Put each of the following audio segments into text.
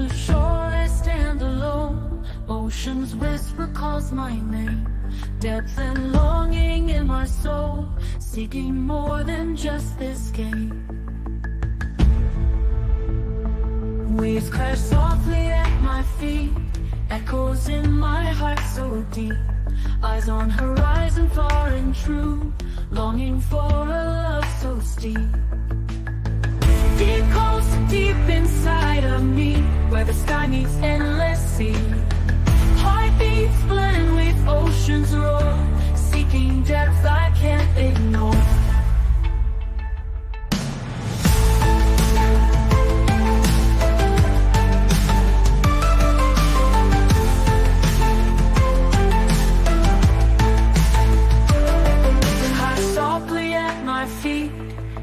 the shore I stand alone. Ocean's whisper calls my name. Depth and longing in my soul, seeking more than just this game. Waves crash softly at my feet, echoes in my heart so deep. Eyes on horizon far and true, longing for a love so steep. Deep calls to deep inside of me, where the sky meets endless sea. Heartbeats blend with ocean's roar, seeking depth I can't ignore.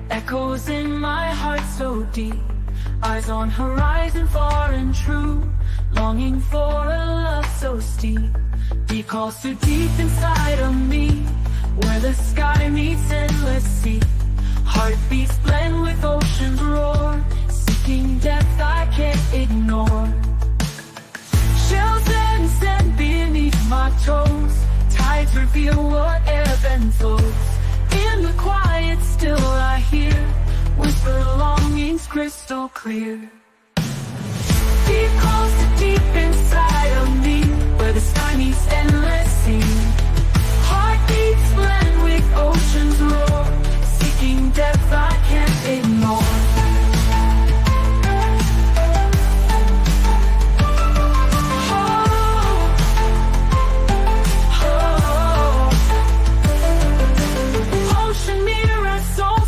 Echoes in my heart so deep, eyes on horizon far and true, longing for a love so steep. Deep calls to deep inside of me, where the sky meets endless sea. Heartbeats blend with ocean's roar, seeking depth I can't ignore. Shells and sand beneath my toes, tides reveal what ebb and flows. In the quiet still I hear whisper longings crystal clear. Deep calls to deep inside of me, where the sky meets endless sea. Heartbeats blend with ocean's roar, seeking depth I can't ignore.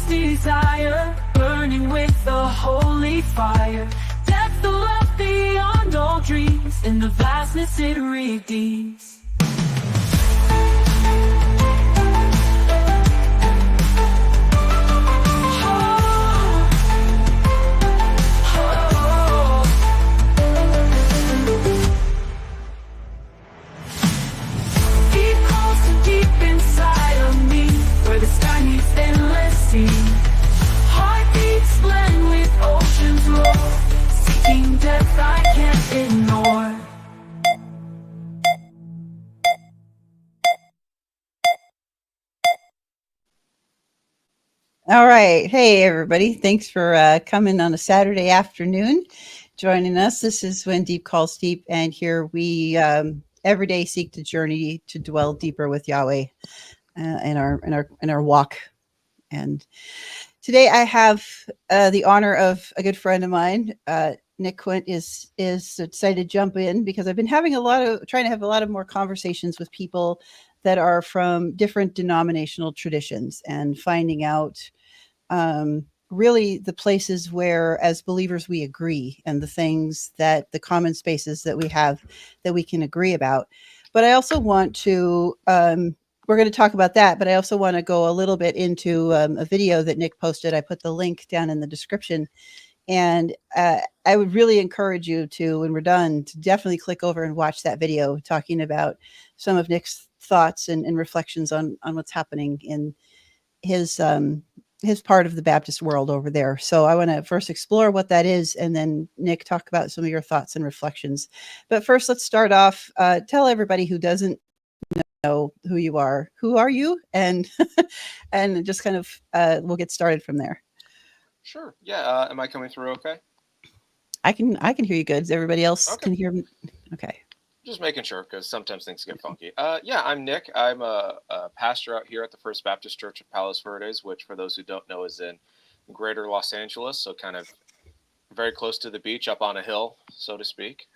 Desire, burning with a holy fire. Depth of love beyond all dreams, in the vastness it redeems. Deep calls to deep inside of me, where the sky meets endless sea. Heartbeats blend with ocean's roar, seeking depth I can't ignore. All right. Hey, everybody. Thanks for coming on a Saturday afternoon, joining us. This is When Deep Calls Deep, and here we every day seek to journey to dwell deeper with Yahweh in our walk. And today I have the honor of a good friend of mine. Nick Quient is decided to jump in because I've been trying to have a lot of more conversations with people that are from different denominational traditions and finding out really the places where as believers we agree and the things that the common spaces that we have that we can agree about. But I also want to we're going to talk about that, but I also want to go a little bit into a video that Nick posted. I put the link down in the description. And I would really encourage you to, when we're done, to definitely click over and watch that video talking about some of Nick's thoughts and reflections on what's happening in his part of the Baptist world over there. So I want to first explore what that is, and then Nick, talk about some of your thoughts and reflections. But first, let's start off. Tell everybody who doesn't know who you are. Who are you? And and just kind of we'll get started from there. Sure. Yeah. Am I coming through okay? I can hear you good. Does everybody else Okay. can hear me? Okay. Just making sure, because sometimes things get funky. Yeah, I'm Nick. I'm a pastor out here at the First Baptist Church of Palos Verdes, which, for those who don't know, is in greater Los Angeles, so kind of very close to the beach, up on a hill, so to speak.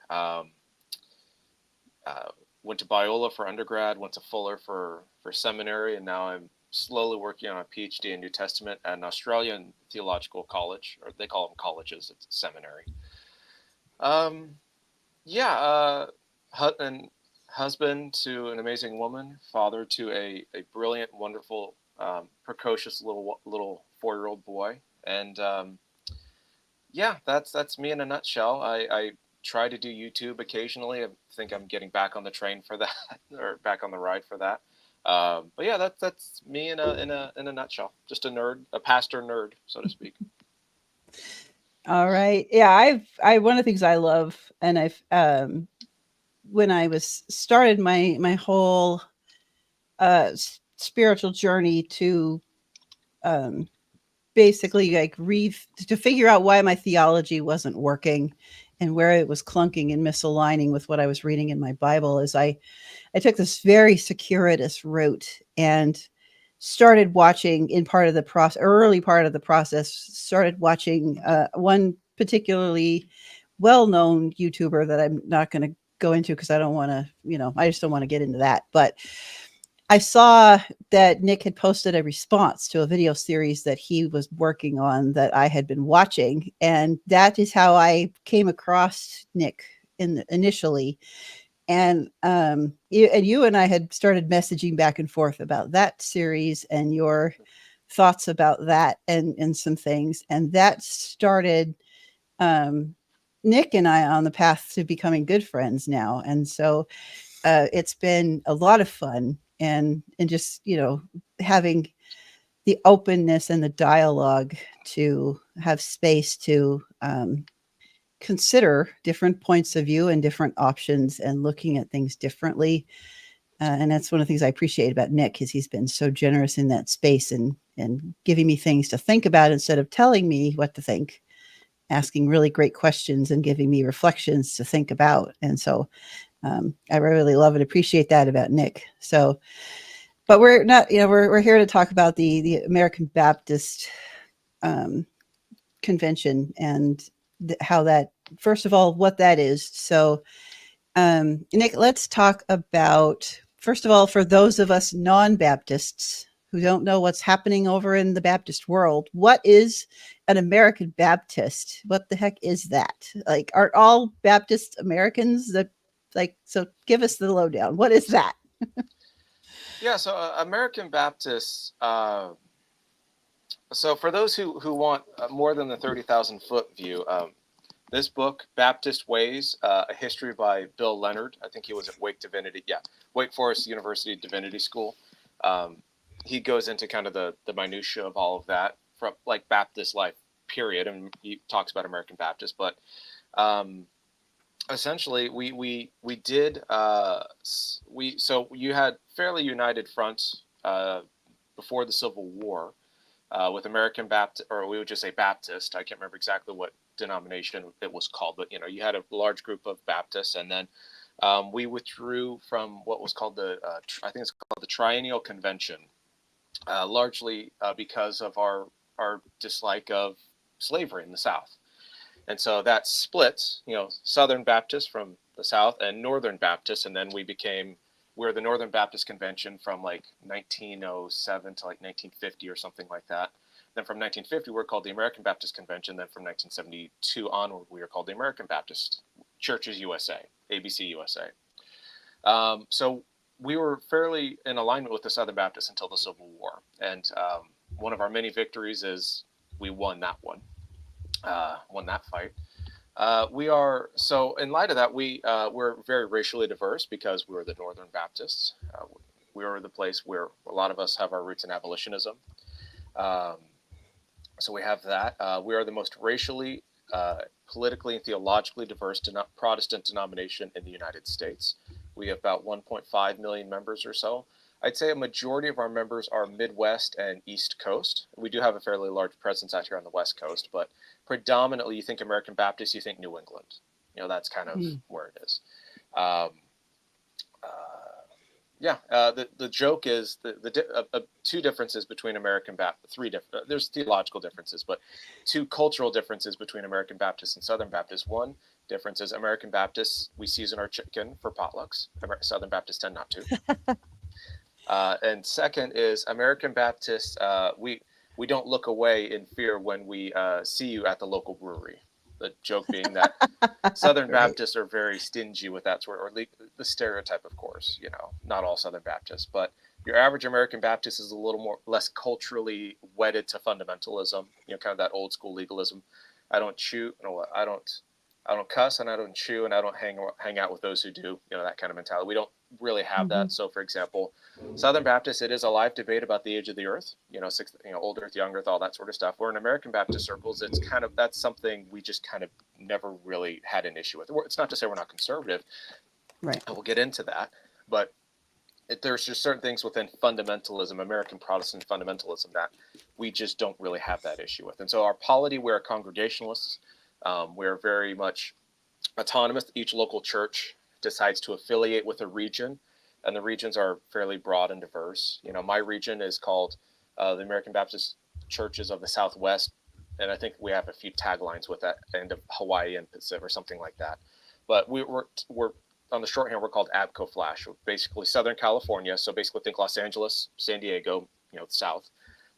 Went to Biola for undergrad, went to Fuller for seminary, and now I'm slowly working on a PhD in New Testament at an Australian theological college, or they call them colleges, it's a seminary. And husband to an amazing woman, father to a brilliant, wonderful, precocious little 4-year-old boy, and that's me in a nutshell. I try to do YouTube occasionally. I think I'm getting back on the train for that, or back on the ride for that. But yeah, that's me in a nutshell. Just a nerd, a pastor nerd, so to speak. All right. Yeah, I one of the things I love, and I've when I was started my whole spiritual journey to um basically like to figure out why my theology wasn't working and where it was clunking and misaligning with what I was reading in my Bible, is I took this very circuitous route and started watching in part of the process, early part of the process, started watching one particularly well-known YouTuber that I'm not going to go into because I don't want to, I just don't want to get into that. But I saw that Nick had posted a response to a video series that he was working on that I had been watching, and that is how I came across Nick initially. And you and I had started messaging back and forth about that series and your thoughts about that and some things, and that started um, Nick and I on the path to becoming good friends now. And so it's been a lot of fun, and just having the openness and the dialogue to have space to consider different points of view and different options and looking at things differently. And that's one of the things I appreciate about Nick, is he's been so generous in that space and giving me things to think about instead of telling me what to think, asking really great questions and giving me reflections to think about. And so I really love and appreciate that about Nick. So, but we're not, we're here to talk about the American Baptist um, Convention and how that, first of all, what that is. So, Nick, let's talk about, first of all, for those of us non-Baptists who don't know what's happening over in the Baptist world, what is an American Baptist? What the heck is that? Like, aren't all Baptists Americans? That, like, so give us the lowdown. What is that? Yeah, so American Baptists. So for those who want more than the 30,000-foot view, this book, Baptist Ways, a history by Bill Leonard. I think he was at Wake Forest University Divinity School. Um, he goes into kind of the minutia of all of that, from like Baptist life, period, and he talks about American Baptists. But essentially, we did so you had fairly united fronts before the Civil War. With American Baptist, or we would just say Baptist. I can't remember exactly what denomination it was called, but you had a large group of Baptists, and then we withdrew from what was called I think it's called the Triennial Convention, largely because of our dislike of slavery in the South, and so that split, Southern Baptists from the South and Northern Baptists, and then we're the Northern Baptist Convention from like 1907 to like 1950 or something like that. Then from 1950, we're called the American Baptist Convention. Then from 1972 onward, we are called the American Baptist Churches USA, ABC USA. So we were fairly in alignment with the Southern Baptists until the Civil War. And one of our many victories is we won that one, won that fight. So in light of that, we're very racially diverse because we were the Northern Baptists. We were the place where a lot of us have our roots in abolitionism. So we have that. We are the most racially, politically, and theologically diverse Protestant denomination in the United States. We have about 1.5 million members or so. I'd say a majority of our members are Midwest and East Coast. We do have a fairly large presence out here on the West Coast, but predominantly, you think American Baptist, you think New England. That's kind of where it is. The joke is two differences between American Baptist, there's theological differences, but two cultural differences between American Baptists and Southern Baptists. One difference is American Baptists, we season our chicken for potlucks. Southern Baptists tend not to. And second is American Baptists, we don't look away in fear when we see you at the local brewery. The joke being that Southern Right. Baptists are very stingy with that sort, or the stereotype, of course. Not all Southern Baptists, but your average American Baptist is a little less culturally wedded to fundamentalism. Kind of that old school legalism. I don't chew. I don't cuss, and I don't chew, and I don't hang out with those who do. That kind of mentality. really have that. So, for example, Southern Baptist, it is a live debate about the age of the earth. Old Earth, young Earth, all that sort of stuff. Where in American Baptist circles, it's kind of that's something we just kind of never really had an issue with. It's not to say we're not conservative. Right. And we'll get into that, but there's just certain things within fundamentalism, American Protestant fundamentalism, that we just don't really have that issue with. And so our polity, we're Congregationalists. We're very much autonomous. Each local church decides to affiliate with a region, and the regions are fairly broad and diverse. My region is called the American Baptist Churches of the Southwest, and I think we have a few taglines with that, and of Hawaii and Pacific or something like that. But we're on the shorthand, we're called ABCO Flash, basically Southern California. So basically think Los Angeles, San Diego, south,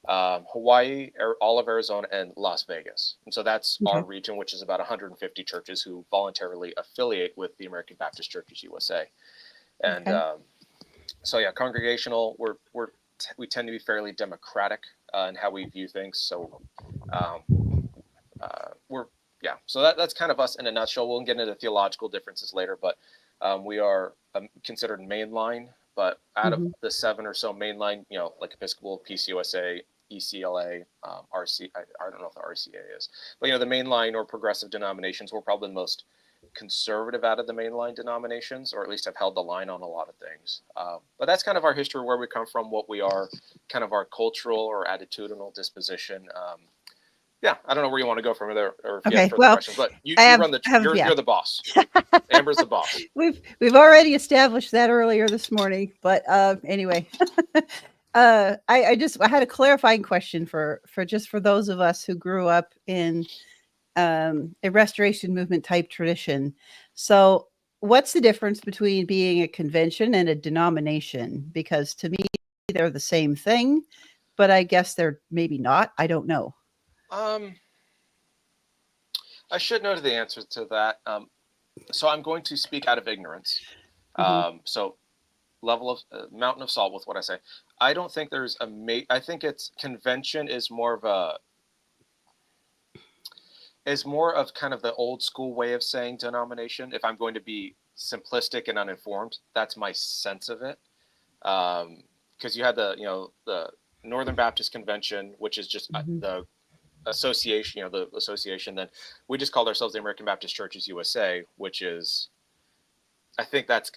Hawaii, all of Arizona, and Las Vegas. And so that's our region, which is about 150 churches who voluntarily affiliate with the American Baptist Churches USA. And so, yeah, congregational, we tend to be fairly democratic in how we view things. So so that's kind of us in a nutshell. We'll get into theological differences later, but we are considered mainline, but out of the 7 or so mainline, like Episcopal, PCUSA, ECLA, RC, I don't know if the RCA is, but the mainline or progressive denominations, we're probably the most conservative out of the mainline denominations, or at least have held the line on a lot of things. But that's kind of our history, where we come from, what we are, kind of our cultural or attitudinal disposition. I don't know where you want to go from there, or if you have further questions, but you're the boss. Amber's the boss. We've already established that earlier this morning, but anyway, I had a clarifying question for those of us who grew up in a Restoration Movement type tradition. So, what's the difference between being a convention and a denomination? Because to me, they're the same thing, but I guess they're maybe not. I don't know. I should know the answer to that. So I'm going to speak out of ignorance. So level of mountain of salt with what I say. I don't think there's I think it's convention is more of kind of the old school way of saying denomination. If I'm going to be simplistic and uninformed, that's my sense of it. Because you had the Northern Baptist Convention, which is just the association, the association. Then we just called ourselves the American Baptist Churches USA, which is, I think that's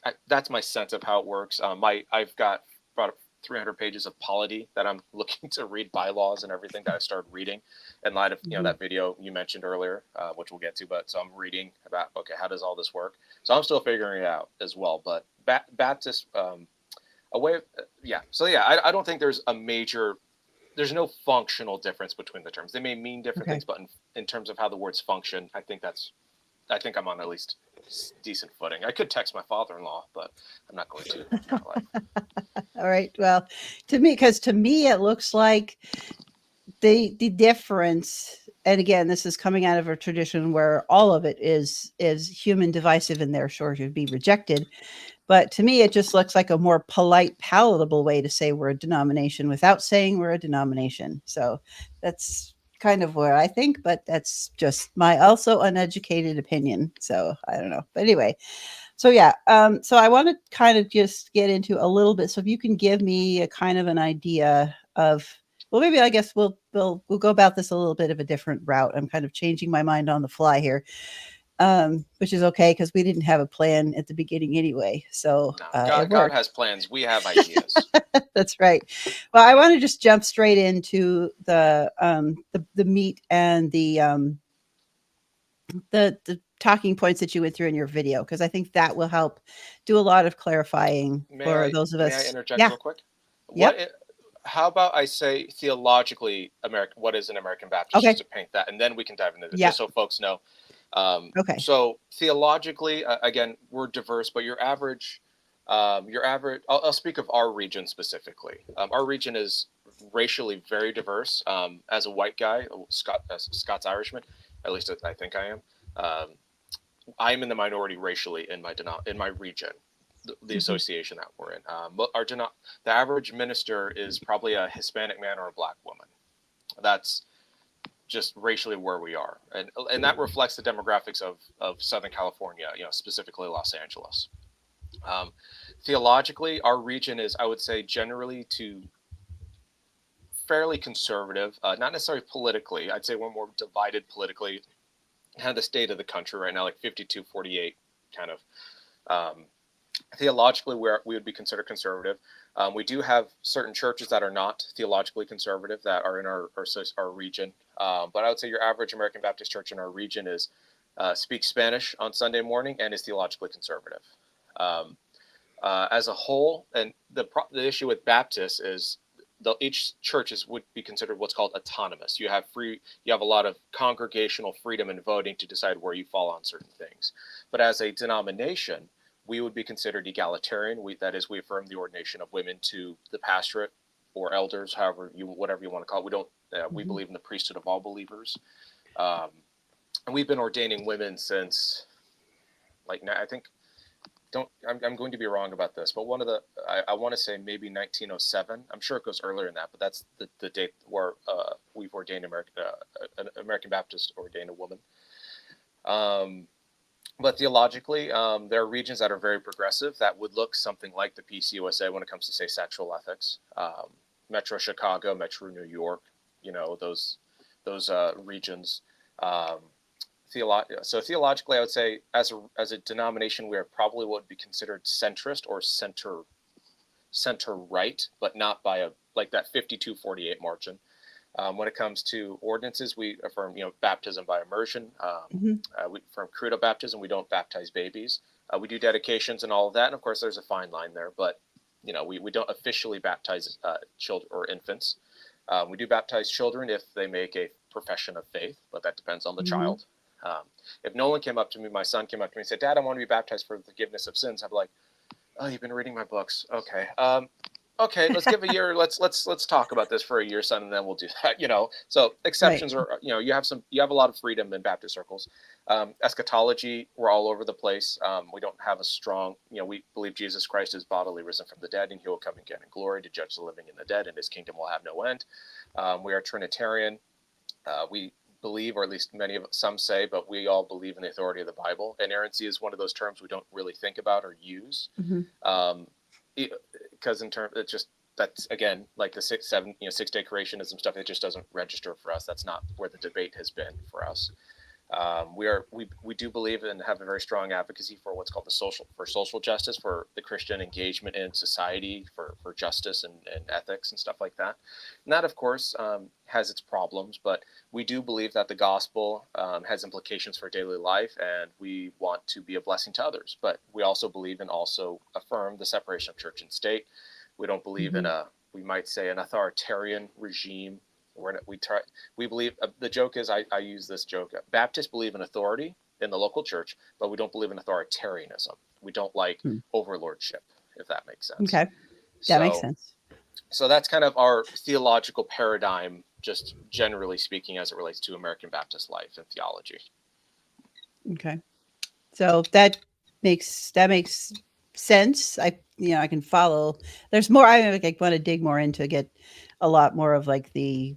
my sense of how it works. I've got about 300 pages of polity that I'm looking to read, bylaws and everything that I started reading in light of that video you mentioned earlier, which we'll get to. But so I'm reading about, okay, how does all this work? So I'm still figuring it out as well. But Baptist, I don't think there's there's no functional difference between the terms. They may mean different things, but in terms of how the words function, I think I'm on at least decent footing. I could text my father-in-law, but I'm not going to. All right. Well, to me, it looks like the difference, and again, this is coming out of a tradition where all of it is human divisive and therefore should be rejected. But to me, it just looks like a more polite, palatable way to say we're a denomination without saying we're a denomination. So that's kind of what I think, but that's just my also uneducated opinion. So I don't know. But anyway, so yeah. So I want to kind of just get into a little bit. So if you can give me a kind of an idea of, well, maybe I guess we'll go about this a little bit of a different route. I'm kind of changing my mind on the fly here. Which is okay because we didn't have a plan at the beginning anyway. So God has plans. We have ideas. That's right. Well, I want to just jump straight into the meat and the talking points that you went through in your video, because I think that will help do a lot of clarifying for those of us. May I interject real quick? How about I say theologically, what is an American Baptist, just to paint that, and then we can dive into this, just so folks know. So theologically, again, we're diverse, but your average, I'll speak of our region specifically. Our region is racially very diverse. As a white guy, Scots Irishman, at least I think I am. I am in the minority racially in my region, the association that we're in. The average minister is probably a Hispanic man or a black woman. That's just racially where we are, and that reflects the demographics of Southern California, specifically Los Angeles. Theologically, our region is, I would say, generally to fairly conservative, not necessarily politically. I'd say we're more divided politically. Kind of the state of the country right now, like 52-48 kind of. Theologically, we would be considered conservative. We do have certain churches that are not theologically conservative that are in our region. But I would say your average American Baptist church in our region is speaks Spanish on Sunday morning and is theologically conservative. As a whole, and the issue with Baptists is each church would be considered what's called autonomous. You have a lot of congregational freedom in voting to decide where you fall on certain things. But as a denomination, we would be considered egalitarian. That is, we affirm the ordination of women to the pastorate or elders, whatever you want to call it. We don't. We believe in the priesthood of all believers, and we've been ordaining women since, I think. I'm going to be wrong about this, but I want to say maybe 1907. I'm sure it goes earlier than that, but that's the date where we've ordained an American Baptist ordained a woman. But theologically, there are regions that are very progressive that would look something like the PCUSA when it comes to, say, sexual ethics. Metro Chicago, Metro New York, those regions. So theologically, I would say as a denomination, we are probably what would be considered centrist or center right, but not by that 52-48 margin. When it comes to ordinances, we affirm baptism by immersion. We affirm credo baptism. We don't baptize babies. We do dedications and all of that, and of course, there's a fine line there. But we don't officially baptize children or infants. We do baptize children if they make a profession of faith, but that depends on the child. If Nolan came up to me, my son came up to me and said, "Dad, I want to be baptized for the forgiveness of sins," I'd be like, "Oh, you've been reading my books. Okay. Okay, let's give a year. Let's talk about this for a year, son, and then we'll do that." So exceptions are, you have a lot of freedom in Baptist circles. Eschatology, we're all over the place. We don't have a strong, we believe Jesus Christ is bodily risen from the dead, and he will come again in glory to judge the living and the dead, and his kingdom will have no end. We are Trinitarian. We believe, or at least some say, but we all believe in the authority of the Bible. Inerrancy is one of those terms we don't really think about or use, because that's again like the 6-day creationism stuff. It just doesn't register for us. That's not where the debate has been for us. We do believe and have a very strong advocacy for what's called social justice, for the Christian engagement in society, for justice and ethics and stuff like that. And that, of course, has its problems, but we do believe that the gospel has implications for daily life, and we want to be a blessing to others. But we also believe and also affirm the separation of church and state. We don't believe in we might say, an authoritarian regime. We believe, the joke is, I use this joke, Baptists believe in authority in the local church, but we don't believe in authoritarianism. We don't like overlordship, if that makes sense. Okay, that makes sense. So that's kind of our theological paradigm, just generally speaking, as it relates to American Baptist life and theology. Okay, so that makes sense. I can follow. There's more. I want to dig more into, get a lot more of the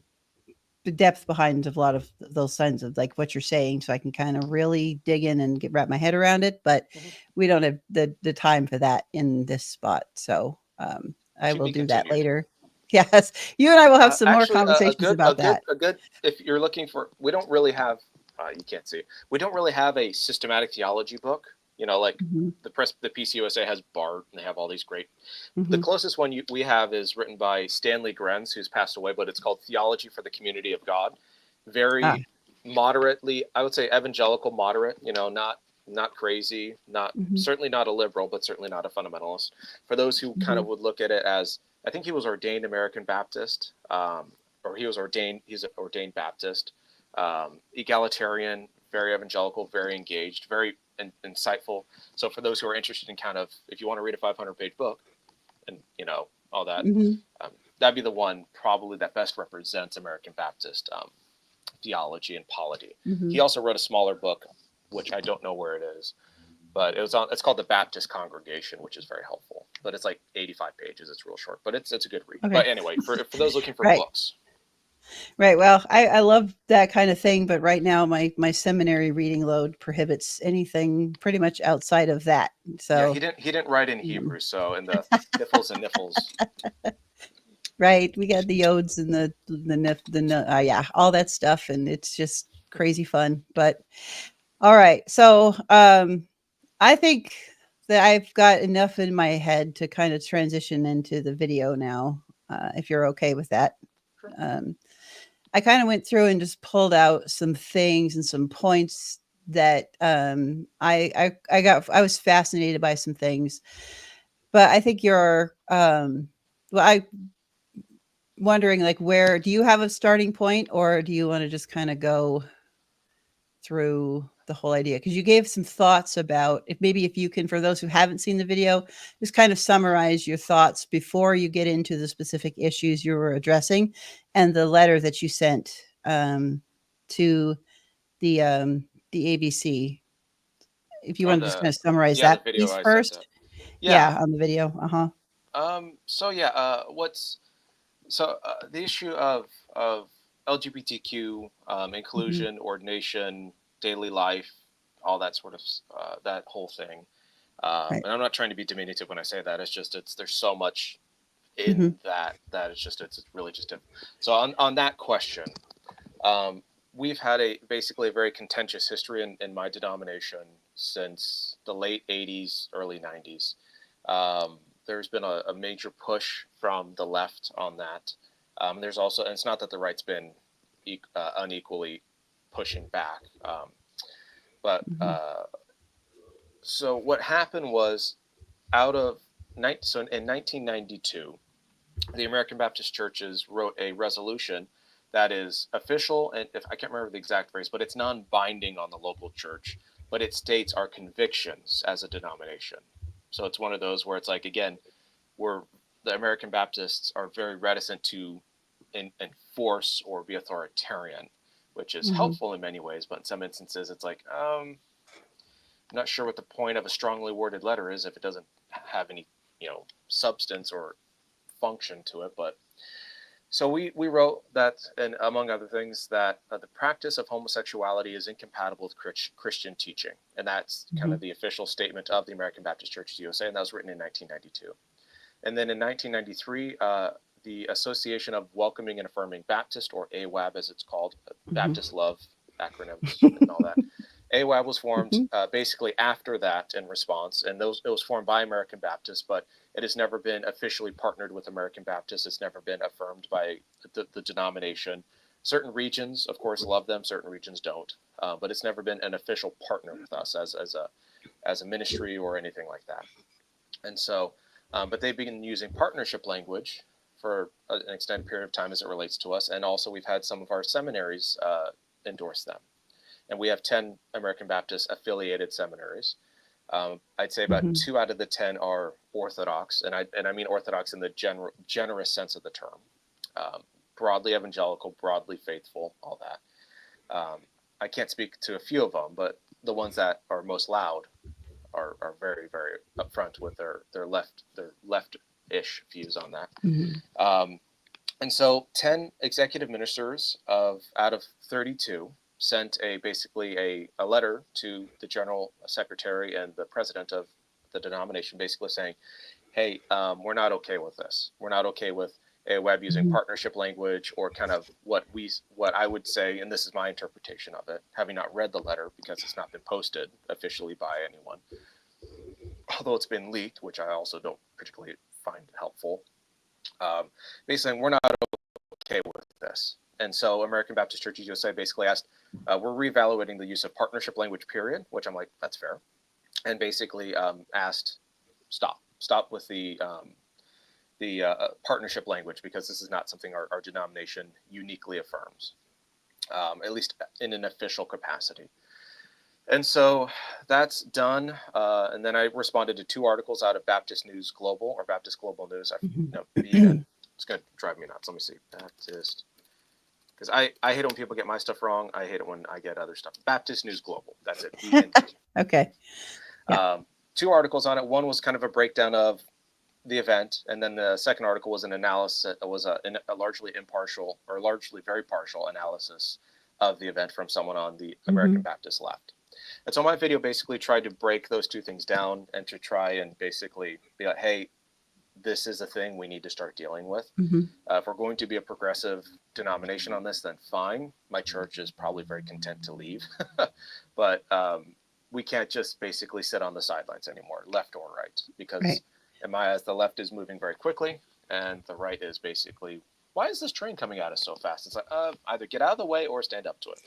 depth behind a lot of those signs of what you're saying, so I can kind of really dig in and wrap my head around it. But we don't have the time for that in this spot. So I will do that later. Yes. You and I will have some more conversations about that. If you're looking for, we don't really have, you can't see, we don't really have a systematic theology book. The PCUSA has Bart, and they have all these great. The closest one we have is written by Stanley Grenz, who's passed away, but it's called Theology for the Community of God. Very moderately, I would say evangelical moderate, not crazy, certainly not a liberal, but certainly not a fundamentalist. For those who kind of would look at it as, I think he was ordained American Baptist, or he's an ordained Baptist, egalitarian, very evangelical, very engaged, very insightful. So for those who are interested in kind of, if you want to read a 500-page book and all that, that'd be the one probably that best represents American Baptist theology and polity. He also wrote a smaller book, which I don't know where it is, but it's called The Baptist Congregation, which is very helpful, but it's 85 pages. It's real short, but it's a good read. Okay. But anyway, for those looking for books. Right. Well, I love that kind of thing, but right now my seminary reading load prohibits anything pretty much outside of that. Yeah, So, he didn't write in um, Hebrew, so in the niffles and niffles. right, we got the odes and yeah, all that stuff, and it's just crazy fun. But all right, so I think that I've got enough in my head to kind of transition into the video now, if you're okay with that. Sure. Um, I kind of went through and just pulled out some things and some points that I was fascinated by some things, but I think you're well, I wondering like where do you have a starting point, or do you want to just kind of go through the whole idea? Because you gave some thoughts about if maybe if you can, for those who haven't seen the video, just kind of summarize your thoughts before you get into the specific issues you were addressing and the letter that you sent to the um, the ABC. If you Oh, want to just kind of summarize the that video piece I sent up. first. Yeah. Yeah, on the video. Uh-huh. So yeah. The issue of LGBTQ Hmm. inclusion, ordination, daily life, all that sort of that whole thing. Right. And I'm not trying to be diminutive when I say that. It's there's so much Hmm. in that it's really just different. So on that question, um, we've had a basically a very contentious history in my denomination since the late '80s, early '90s. There's been a major push from the left on that. There's also, and it's not that the right's been unequally pushing back, but Hmm. so what happened was out of so in 1992, the American Baptist churches wrote a resolution that is official, and if I can't remember the exact phrase, but it's non-binding on the local church, but it states our convictions as a denomination. So it's one of those where it's like, again, we're the American Baptists are very reticent to enforce or be authoritarian, which is Hmm. helpful in many ways, but in some instances it's like, I'm not sure what the point of a strongly worded letter is if it doesn't have any, substance or function to it. But so we wrote that, and among other things, that the practice of homosexuality is incompatible with Christian teaching, and that's kind Hmm. of the official statement of the American Baptist Churches USA, and that was written in 1992. And then in 1993, the Association of Welcoming and Affirming Baptist, or AWAB as it's called, Hmm. Baptist Love acronyms and all that. AWAB was formed Hmm. basically after that in response, and it was formed by American Baptists, but it has never been officially partnered with American Baptists. It's never been affirmed by the denomination. Certain regions, of course, love them. Certain regions don't, but it's never been an official partner with us as a ministry or anything like that. And so, but they've been using partnership language for an extended period of time as it relates to us, and also we've had some of our seminaries endorse them, and we have 10 American Baptist affiliated seminaries. I'd say about Hmm. 2 out of the 10 are Orthodox, and I mean Orthodox in the generous sense of the term, broadly evangelical, broadly faithful, all that. I can't speak to a few of them, but the ones that are most loud are very very upfront with their left-ish views on that. Hmm. Um, and so 10 executive ministers of out of 32 sent basically a letter to the general secretary and the president of the denomination, basically saying, hey, we're not okay with this. We're not okay with AWeb using Hmm. partnership language, or kind of what I would say, and this is my interpretation of it, having not read the letter because it's not been posted officially by anyone, although it's been leaked, which I also don't particularly find helpful. Um, Basically, we're not okay with this. And so American Baptist Churches USA basically asked, we're reevaluating the use of partnership language, period, which I'm like, that's fair. And basically asked, stop with the partnership language, because this is not something our denomination uniquely affirms, at least in an official capacity. And so that's done. And then I responded to 2 articles out of Baptist News Global, or Baptist Global News. No, Hmm. it's going to drive me nuts. Let me see. Baptist, because I hate it when people get my stuff wrong. I hate it when I get other stuff. Baptist News Global. That's it. BNG. Okay. Yeah. Um, 2 articles on it. One was kind of a breakdown of the event, and then the second article was an analysis, was a largely impartial or largely very partial analysis of the event from someone on the American Baptist left. And so my video basically tried to break those two things down and to try and basically be like, hey, this is a thing we need to start dealing with. If we're going to be a progressive denomination on this, then fine. My church is probably very content to leave. But we can't just basically sit on the sidelines anymore, left or right, because Right. in my eyes, the left is moving very quickly, and the right is basically, why is this train coming at us so fast? It's like, either get out of the way or stand up to it.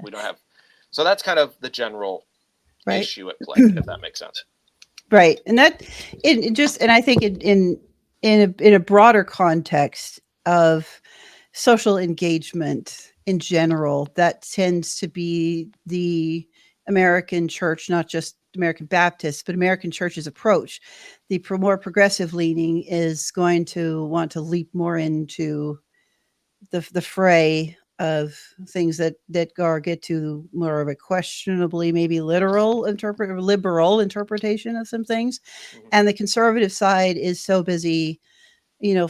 We don't have. So that's kind of the general Right. issue at play, if that makes sense. Right. And that it just, and I think in a broader context of social engagement in general, that tends to be the American church, not just American Baptists, but American church's approach. The more progressive leaning is going to want to leap more into the fray of things that get to more of a questionably maybe liberal interpretation of some things. And the conservative side is so busy,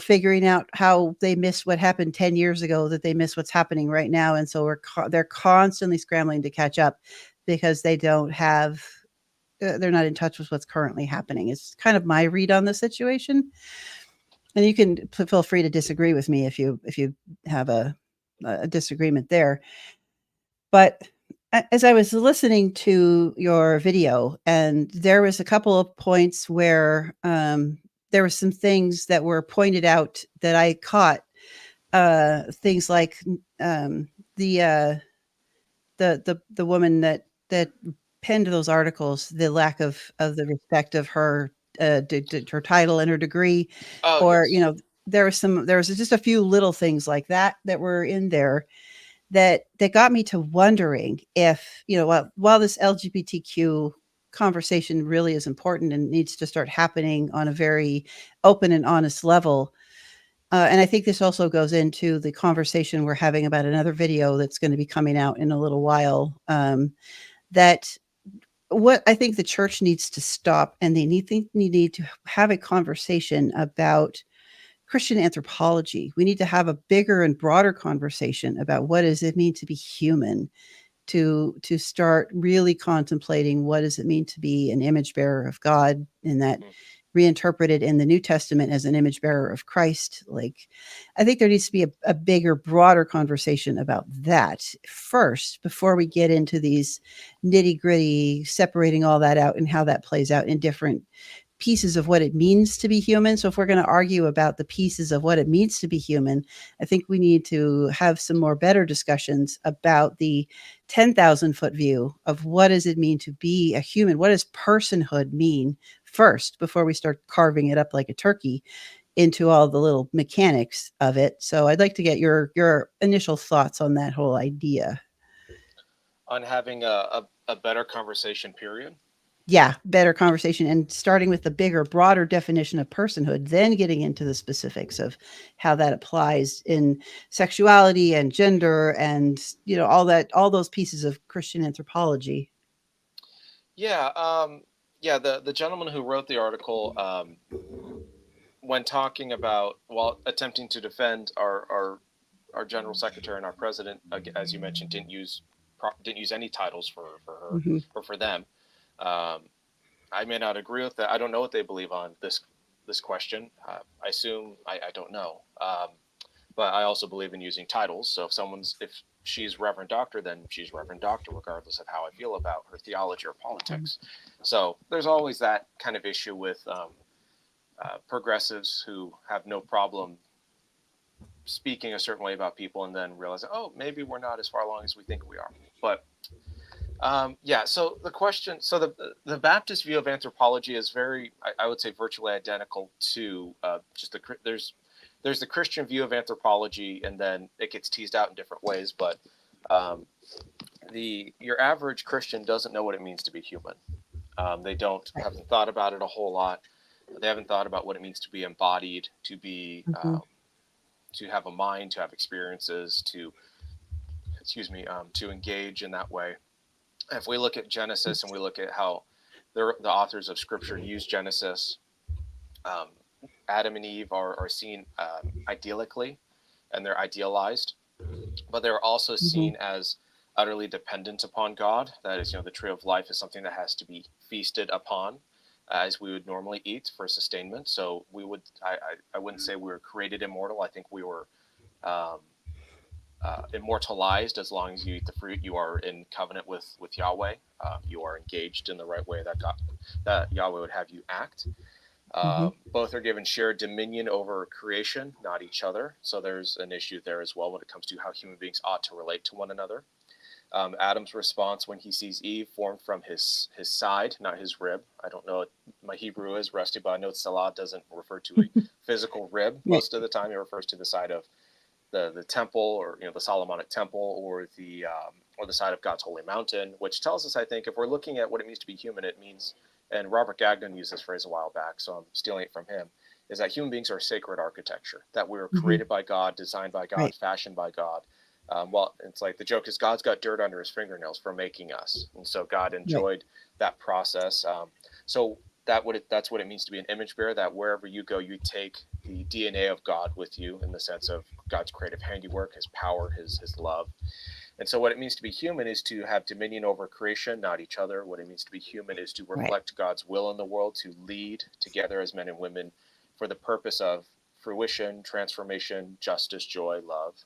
figuring out how they missed what happened 10 years ago that they miss what's happening right now. And so they're constantly scrambling to catch up because they don't have they're not in touch with what's currently happening. It's kind of my read on the situation. And you can feel free to disagree with me if you have a disagreement there. But as I was listening to your video, and there was a couple of points where there were some things that were pointed out that I caught. Things like the woman that penned those articles, the lack of the respect of her her title and her degree, or Yes. there was just a few little things like that were in there that got me to wondering if, while this LGBTQ conversation really is important and needs to start happening on a very open and honest level. And I think this also goes into the conversation we're having about another video that's going to be coming out in a little while. That what I think the church needs to stop, and they need to have a conversation about Christian anthropology. We need to have a bigger and broader conversation about what does it mean to be human, to start really contemplating what does it mean to be an image bearer of God, and that reinterpreted in the New Testament as an image bearer of Christ. Like, I think there needs to be a bigger, broader conversation about that first before we get into these nitty gritty, separating all that out and how that plays out in different pieces of what it means to be human. So if we're going to argue about the pieces of what it means to be human, I think we need to have some more better discussions about the 10,000 foot view of what does it mean to be a human? What does personhood mean first before we start carving it up like a turkey into all the little mechanics of it? So I'd like to get your initial thoughts on that whole idea. On having a better conversation, period. Yeah, better conversation, and starting with the bigger, broader definition of personhood, then getting into the specifics of how that applies in sexuality and gender and, all those pieces of Christian anthropology. Yeah. The gentleman who wrote the article, when talking about, while attempting to defend our general secretary and our president, as you mentioned, didn't use any titles for her or for them. I may not agree with that. I don't know what they believe on this question. I assume I don't know, but I also believe in using titles. So if she's Reverend Doctor, then she's Reverend Doctor, regardless of how I feel about her theology or politics. So there's always that kind of issue with progressives who have no problem speaking a certain way about people and then realizing, oh, maybe we're not as far along as we think we are. But so the question, so the Baptist view of anthropology is very, I would say, virtually identical to just there's the Christian view of anthropology, and then it gets teased out in different ways. But your average Christian doesn't know what it means to be human. They haven't thought about it a whole lot. They haven't thought about what it means to be embodied, to be to have a mind, to have experiences, to engage in that way. If we look at Genesis and we look at how the authors of Scripture use Genesis, Adam and Eve are seen idyllically, and they're idealized, but they're also Hmm. seen as utterly dependent upon God. That is, the tree of life is something that has to be feasted upon, as we would normally eat for sustainment. So I wouldn't say we were created immortal. I think we were um, immortalized. As long as you eat the fruit, you are in covenant with Yahweh. You are engaged in the right way that Yahweh would have you act. Hmm. Both are given shared dominion over creation, not each other. So there's an issue there as well when it comes to how human beings ought to relate to one another. Adam's response when he sees Eve formed from his side, not his rib. I don't know, my Hebrew is rusty, but I know Salah doesn't refer to a physical rib Right. most of the time. It refers to the side of the temple, or the Solomonic temple, or the side of God's holy mountain, which tells us, I think, if we're looking at what it means to be human, it means, and Robert Gagnon used this phrase a while back, so I'm stealing it from him, is that human beings are sacred architecture, that we were Hmm. created by God, designed by God, Right. fashioned by God. Well, it's like the joke is God's got dirt under his fingernails for making us, and so God Right. enjoyed that process. So that's what it means to be an image bearer. That wherever you go, you take the DNA of God with you, in the sense of God's creative handiwork, His power, His love. And so, what it means to be human is to have dominion over creation, not each other. What it means to be human is to Right. reflect God's will in the world, to lead together as men and women for the purpose of fruition, transformation, justice, joy, love,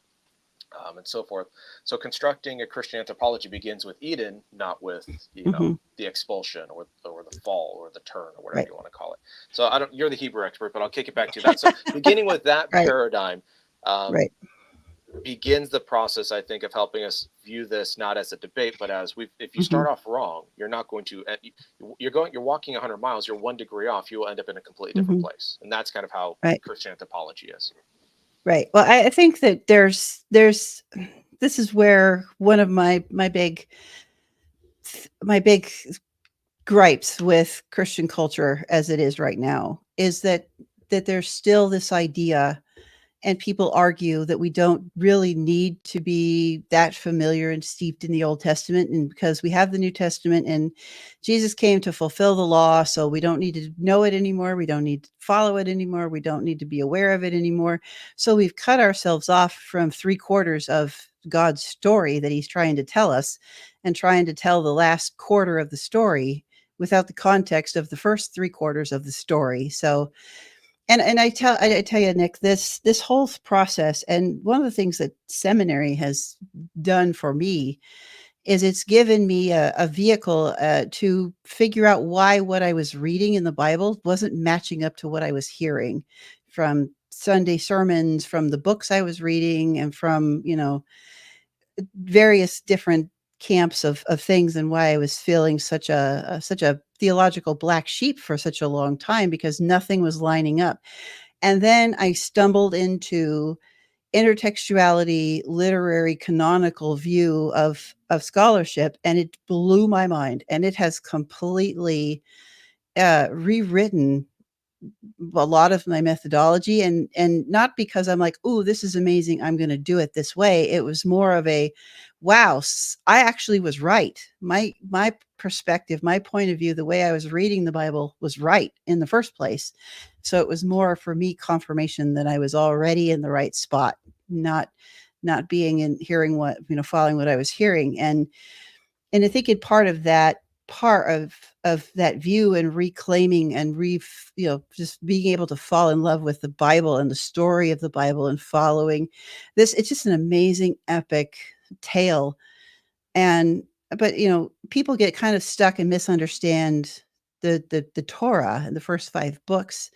and so forth. So constructing a Christian anthropology begins with Eden, not with Hmm. the expulsion, or the fall, or the turn, or whatever Right. you want to call it. So I don't. You're the Hebrew expert, but I'll kick it back to that. So beginning with that Right. paradigm. Right. Begins the process, I think, of helping us view this not as a debate, but as if you Hmm. start off wrong, you're not going to, you're walking 100 miles, you're 1 degree off, you will end up in a completely different Hmm. place. And that's kind of how Right. Christian anthropology is. Right. Well, I think that there's this is where one of my big gripes with Christian culture as it is right now is that there's still this idea, and people argue that we don't really need to be that familiar and steeped in the Old Testament, and because we have the New Testament and Jesus came to fulfill the law, so we don't need to know it anymore, we don't need to follow it anymore, we don't need to be aware of it anymore. So we've cut ourselves off from 3/4 of God's story that he's trying to tell us, and trying to tell the last quarter of the story without the context of the first 3/4 of the story. So, and I tell you, Nick, this whole process, and one of the things that seminary has done for me is it's given me a vehicle to figure out why what I was reading in the Bible wasn't matching up to what I was hearing from Sunday sermons, from the books I was reading, and from various different camps of things, and why I was feeling such a theological black sheep for such a long time because nothing was lining up. And then I stumbled into intertextuality, literary canonical view of scholarship, and it blew my mind. And it has completely rewritten a lot of my methodology, and not because I'm like, "Oh, this is amazing, I'm going to do it this way." It was more of a, wow, I actually was right. My perspective, my point of view, the way I was reading the Bible was right in the first place. So it was more for me confirmation that I was already in the right spot, not being in hearing what, following what I was hearing. And I think in part of that view, and reclaiming and just being able to fall in love with the Bible and the story of the Bible, and following this, it's just an amazing epic tale. And but people get kind of stuck and misunderstand the Torah and the first 5 books.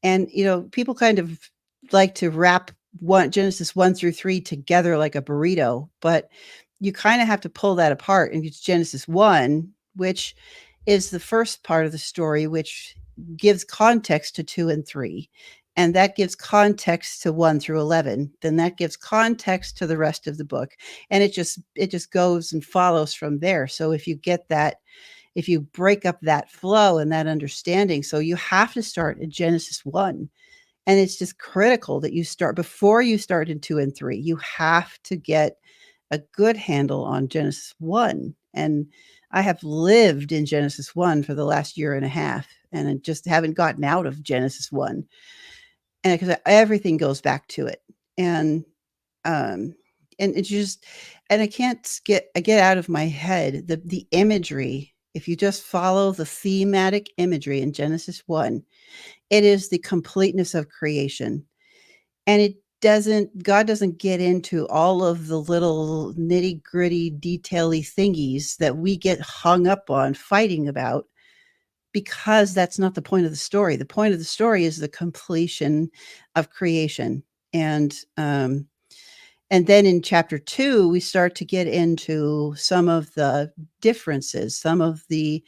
And people kind of like to wrap one Genesis 1 through 3 together like a burrito, but you kind of have to pull that apart. And it's Genesis 1, which is the first part of the story, which gives context to 2 and 3. And that gives context to 1 through 11. Then that gives context to the rest of the book. And it just goes and follows from there. So if you break up that flow and that understanding, so you have to start at Genesis 1. And it's just critical that you start before you start in 2 and 3. You have to get a good handle on Genesis 1. And I have lived in Genesis 1 for the last year and a half, and I just haven't gotten out of Genesis 1. And because everything goes back to it. And um and it's just, and I get out of my head the imagery. If you just follow the thematic imagery in Genesis 1, it is the completeness of creation. And God doesn't get into all of the little nitty gritty detaily thingies that we get hung up on fighting about, because that's not the point of the story. The point of the story is the completion of creation. And then in chapter 2, we start to get into some of the differences, some of the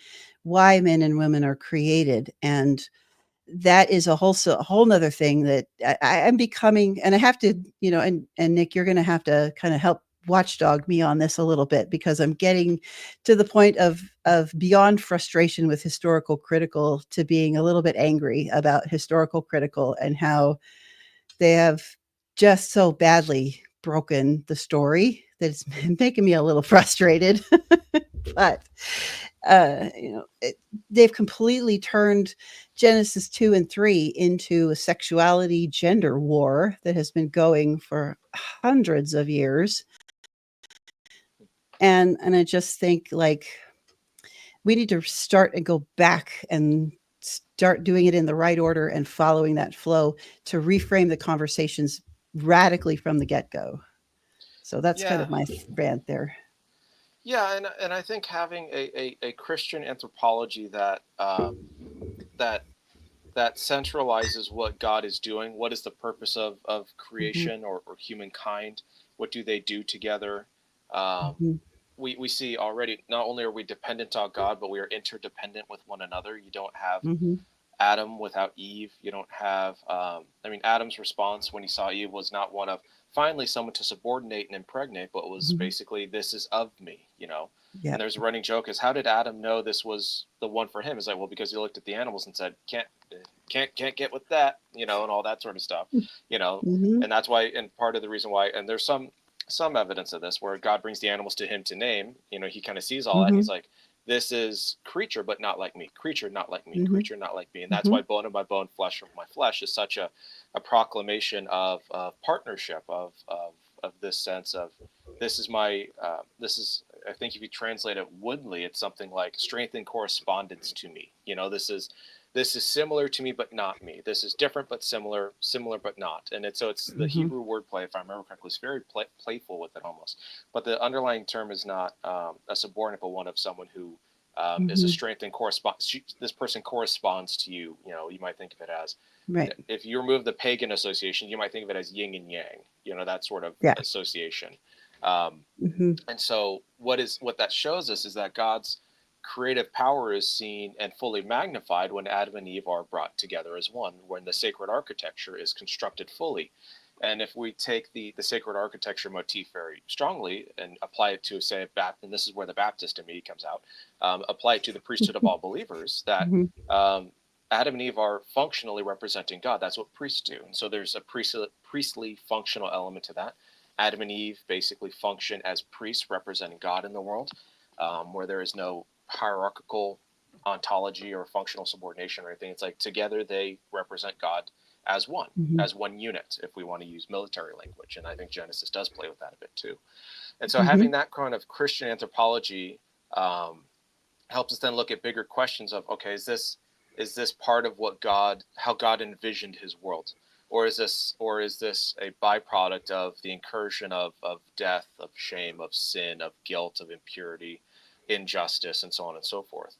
why men and women are created. And that is a whole nother thing that I'm becoming, and I have to, and Nick, you're going to have to kind of help watchdog me on this a little bit, because I'm getting to the point of beyond frustration with historical critical to being a little bit angry about historical critical and how they have just so badly broken the story that it's making me a little frustrated. But they've completely turned Genesis 2 and 3 into a sexuality gender war that has been going for hundreds of years. And I just think, like, we need to start and go back and start doing it in the right order and following that flow to reframe the conversations radically from the get-go. So that's kind Yeah. of my rant there. Yeah, and I think having a Christian anthropology that that that centralizes what God is doing, what is the purpose of creation or humankind, what do they do together. Mm-hmm. We see already, not only are we dependent on God, but we are interdependent with one another. You don't have Mm-hmm. Adam without Eve. You don't have, Adam's response when he saw Eve was not one of finally someone to subordinate and impregnate, but was Mm-hmm. basically, this is of me, you know? Yeah. And there's a running joke is, how did Adam know this was the one for him? It's like, well, because he looked at the animals and said, can't get with that, you know, and all that sort of stuff, you know? Mm-hmm. And that's why, and part of the reason why, and there's some evidence of this where God brings the animals to him to name, you know, he kind of sees all that and Mm-hmm. he's like, this is creature, but not like me, creature, not like me, Mm-hmm. creature, not like me. And that's Mm-hmm. why bone of my bone, flesh of my flesh is such a proclamation of partnership, of this sense of, this is my, this is, I think if you translate it woodly, it's something like strength and correspondence to me. You know, this is similar to me, but not me. This is different, but similar, but not. And it's the Mm-hmm. Hebrew wordplay, if I remember correctly, is very playful with it almost. But the underlying term is not a subordinate, but one of someone who is a Mm-hmm. strength and corresponds. This person corresponds to you. You know, you might think of it as, Right. if you remove the pagan association, you might think of it as yin and yang. You know, that sort of Yeah. association. Um, Mm-hmm. and so what that shows us is that God's creative power is seen and fully magnified when Adam and Eve are brought together as one, when the sacred architecture is constructed fully. And if we take the sacred architecture motif very strongly and apply it to, say, and this is where the Baptist in me comes out, apply it to the priesthood of all believers, that Mm-hmm. Adam and Eve are functionally representing God. That's what priests do. And so there's a priestly functional element to that. Adam and Eve basically function as priests representing God in the world, where there is no hierarchical ontology or functional subordination or anything. It's like together they represent God as one, Mm-hmm. as one unit, if we want to use military language. And I think Genesis does play with that a bit too. And so Mm-hmm. having that kind of Christian anthropology helps us then look at bigger questions of, okay, is this part of how God envisioned his world? Or is this a byproduct of the incursion of death, of shame, of sin, of guilt, of impurity, injustice, and so on and so forth?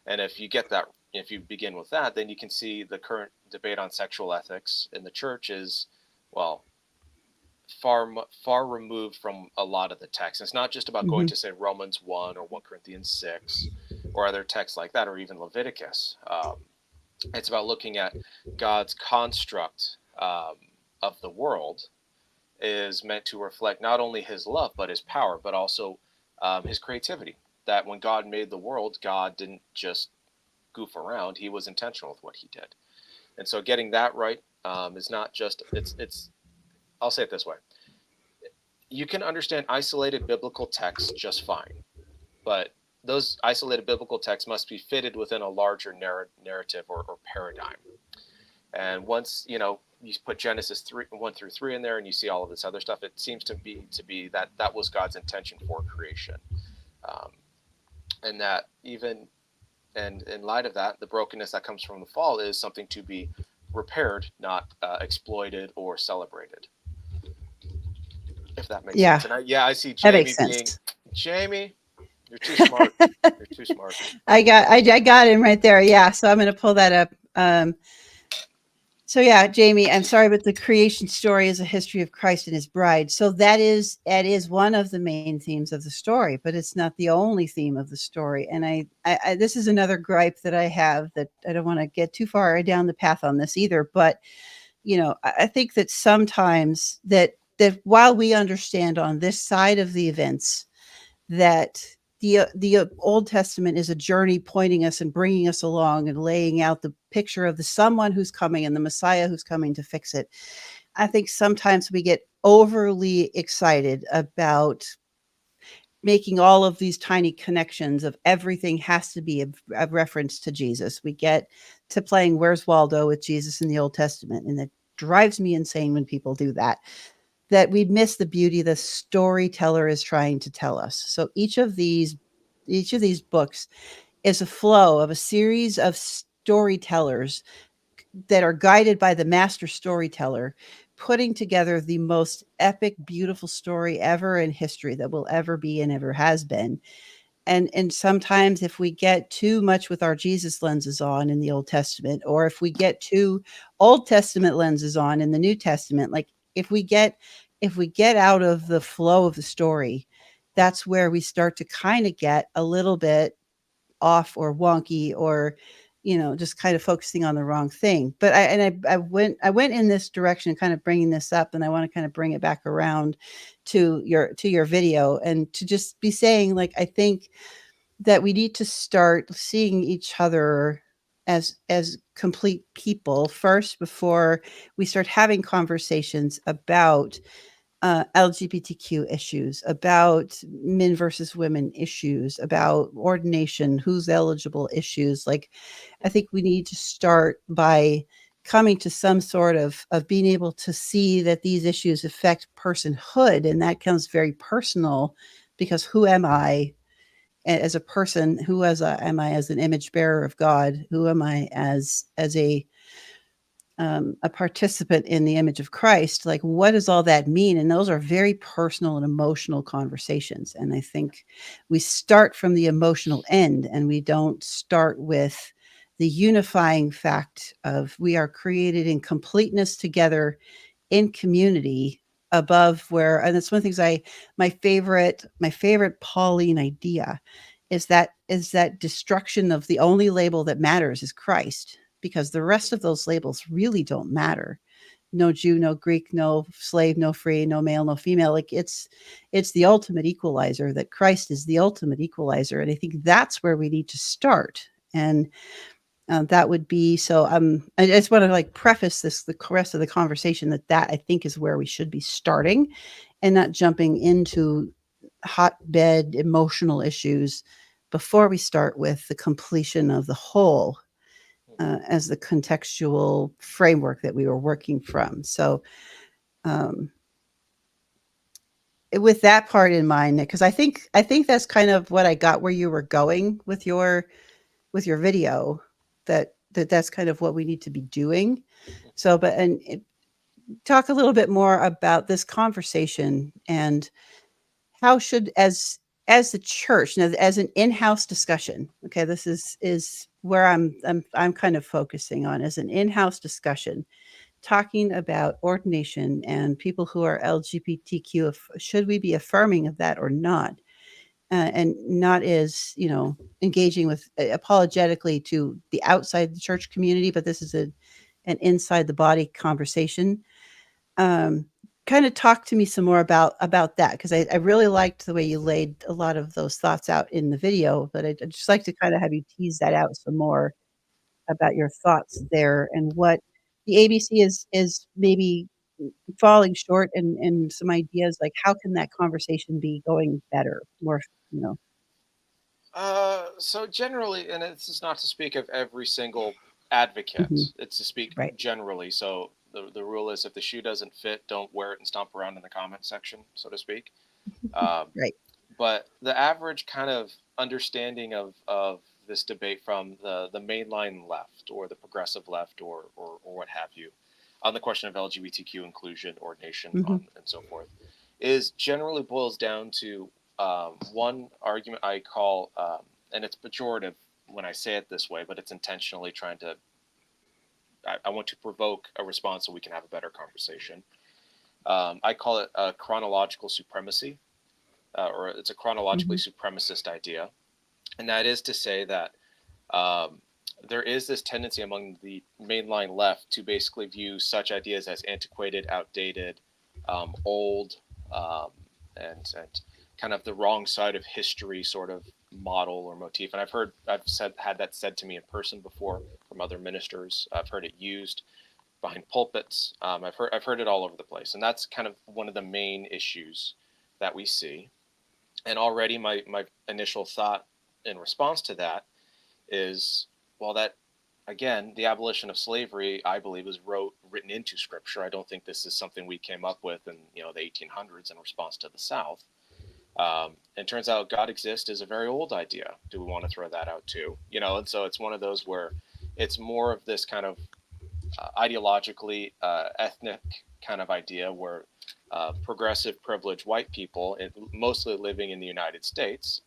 And if you begin with that, then you can see the current debate on sexual ethics in the church is, well, far removed from a lot of the text. It's not just about going Mm-hmm. to, say, Romans 1 or 1 Corinthians 6 or other texts like that, or even Leviticus. It's about looking at God's construct of the world is meant to reflect not only his love, but his power, but also his creativity. That when God made the world, God didn't just goof around. He was intentional with what he did. And so getting that right is not just, it's, I'll say it this way. You can understand isolated biblical texts just fine, but those isolated biblical texts must be fitted within a larger narrative or paradigm. And once you put Genesis 1 through 3 in there, and you see all of this other stuff, it seems to be that was God's intention for creation, um, and that even and in light of that, the brokenness that comes from the fall is something to be repaired, not exploited or celebrated. If that makes Yeah, sense. And I see that makes Jamie being sense. Jamie. You're too smart. You're too smart. I got him right there. Yeah, so I'm going to pull that up. So yeah, Jamie, I'm sorry, but the creation story is a history of Christ and his bride. So that is one of the main themes of the story, but it's not the only theme of the story. And I this is another gripe that I have, that I don't want to get too far down the path on this either. But I think that sometimes that while we understand on this side of the events that the Old Testament is a journey pointing us and bringing us along and laying out the picture of the someone who's coming and the Messiah who's coming to fix it. I think sometimes we get overly excited about making all of these tiny connections of everything has to be a reference to Jesus. We get to playing Where's Waldo with Jesus in the Old Testament, and it drives me insane when people do that we'd miss the beauty the storyteller is trying to tell us. So each of these books is a flow of a series of storytellers that are guided by the master storyteller, putting together the most epic, beautiful story ever in history that will ever be and ever has been. And sometimes if we get too much with our Jesus lenses on in the Old Testament, or if we get too Old Testament lenses on in the New Testament, like if we get out of the flow of the story, that's where we start to kind of get a little bit off or wonky, or just kind of focusing on the wrong thing. But I went in this direction, kind of bringing this up, and I want to kind of bring it back around to your video, and to just be saying, like, I think that we need to start seeing each other as complete people first, before we start having conversations about LGBTQ issues, about men versus women issues, about ordination, who's eligible issues. Like, I think we need to start by coming to some sort of being able to see that these issues affect personhood, and that comes very personal, because who am I as a person? Am I as an image bearer of God? Who am I as a participant in the image of Christ? Like, what does all that mean? And those are very personal and emotional conversations. And I think we start from the emotional end, and we don't start with the unifying fact of we are created in completeness together in community above where. And that's one of the things my favorite Pauline idea is that destruction of the only label that matters is Christ, because the rest of those labels really don't matter. No Jew, no Greek, no slave, no free, no male, no female. Like, it's the ultimate equalizer, that Christ is the ultimate equalizer. And I think that's where we need to start. And that would be so. I just want to, like, preface the rest of the conversation that I think is where we should be starting, and not jumping into hotbed emotional issues before we start with the completion of the whole, as the contextual framework that we were working from. So, um, with that part in mind, because I think that's kind of what I got where you were going with your video. That's kind of what we need to be doing. So, talk a little bit more about this conversation, and how should, as the church, now, as an in-house discussion. Okay, this is where I'm kind of focusing on, as an in-house discussion, talking about ordination and people who are LGBTQ. Should we be affirming of that or not? And not as engaging with apologetically to the outside the church community, but this is an inside the body conversation. um, Kind of talk to me some more about that, because I really liked the way you laid a lot of those thoughts out in the video, but I'd just like to kind of have you tease that out some more about your thoughts there, and what the ABC is maybe falling short, and some ideas, like, how can that conversation be going better, more, you know? So generally, and this is not to speak of every single advocate, Hmm. it's to speak Right. generally. So the rule is if the shoe doesn't fit, don't wear it and stomp around in the comment section, so to speak. Um, Right. but the average kind of understanding of this debate from the mainline left or the progressive left or what have you on the question of LGBTQ inclusion, ordination, Hmm. on and so forth is generally boils down to one argument I call, and it's pejorative when I say it this way, but it's intentionally trying to. I want to provoke a response so we can have a better conversation. I call it a chronological supremacy, or it's a chronologically Hmm. supremacist idea, and that is to say that um, there is this tendency among the mainline left to basically view such ideas as antiquated, outdated, old, um, and kind of the wrong side of history sort of model or motif. And had that said to me in person before from other ministers. I've heard it used behind pulpits. I've heard it all over the place, and that's kind of one of the main issues that we see. And already my initial thought in response to that is, well, that again, the abolition of slavery, I believe, was written into Scripture. I don't think this is something we came up with in the 1800s in response to the South. And turns out God exists is a very old idea. Do we want to throw that out too? And so it's one of those where it's more of this kind of ideologically ethnic kind of idea where progressive privileged white people, mostly living in the United States,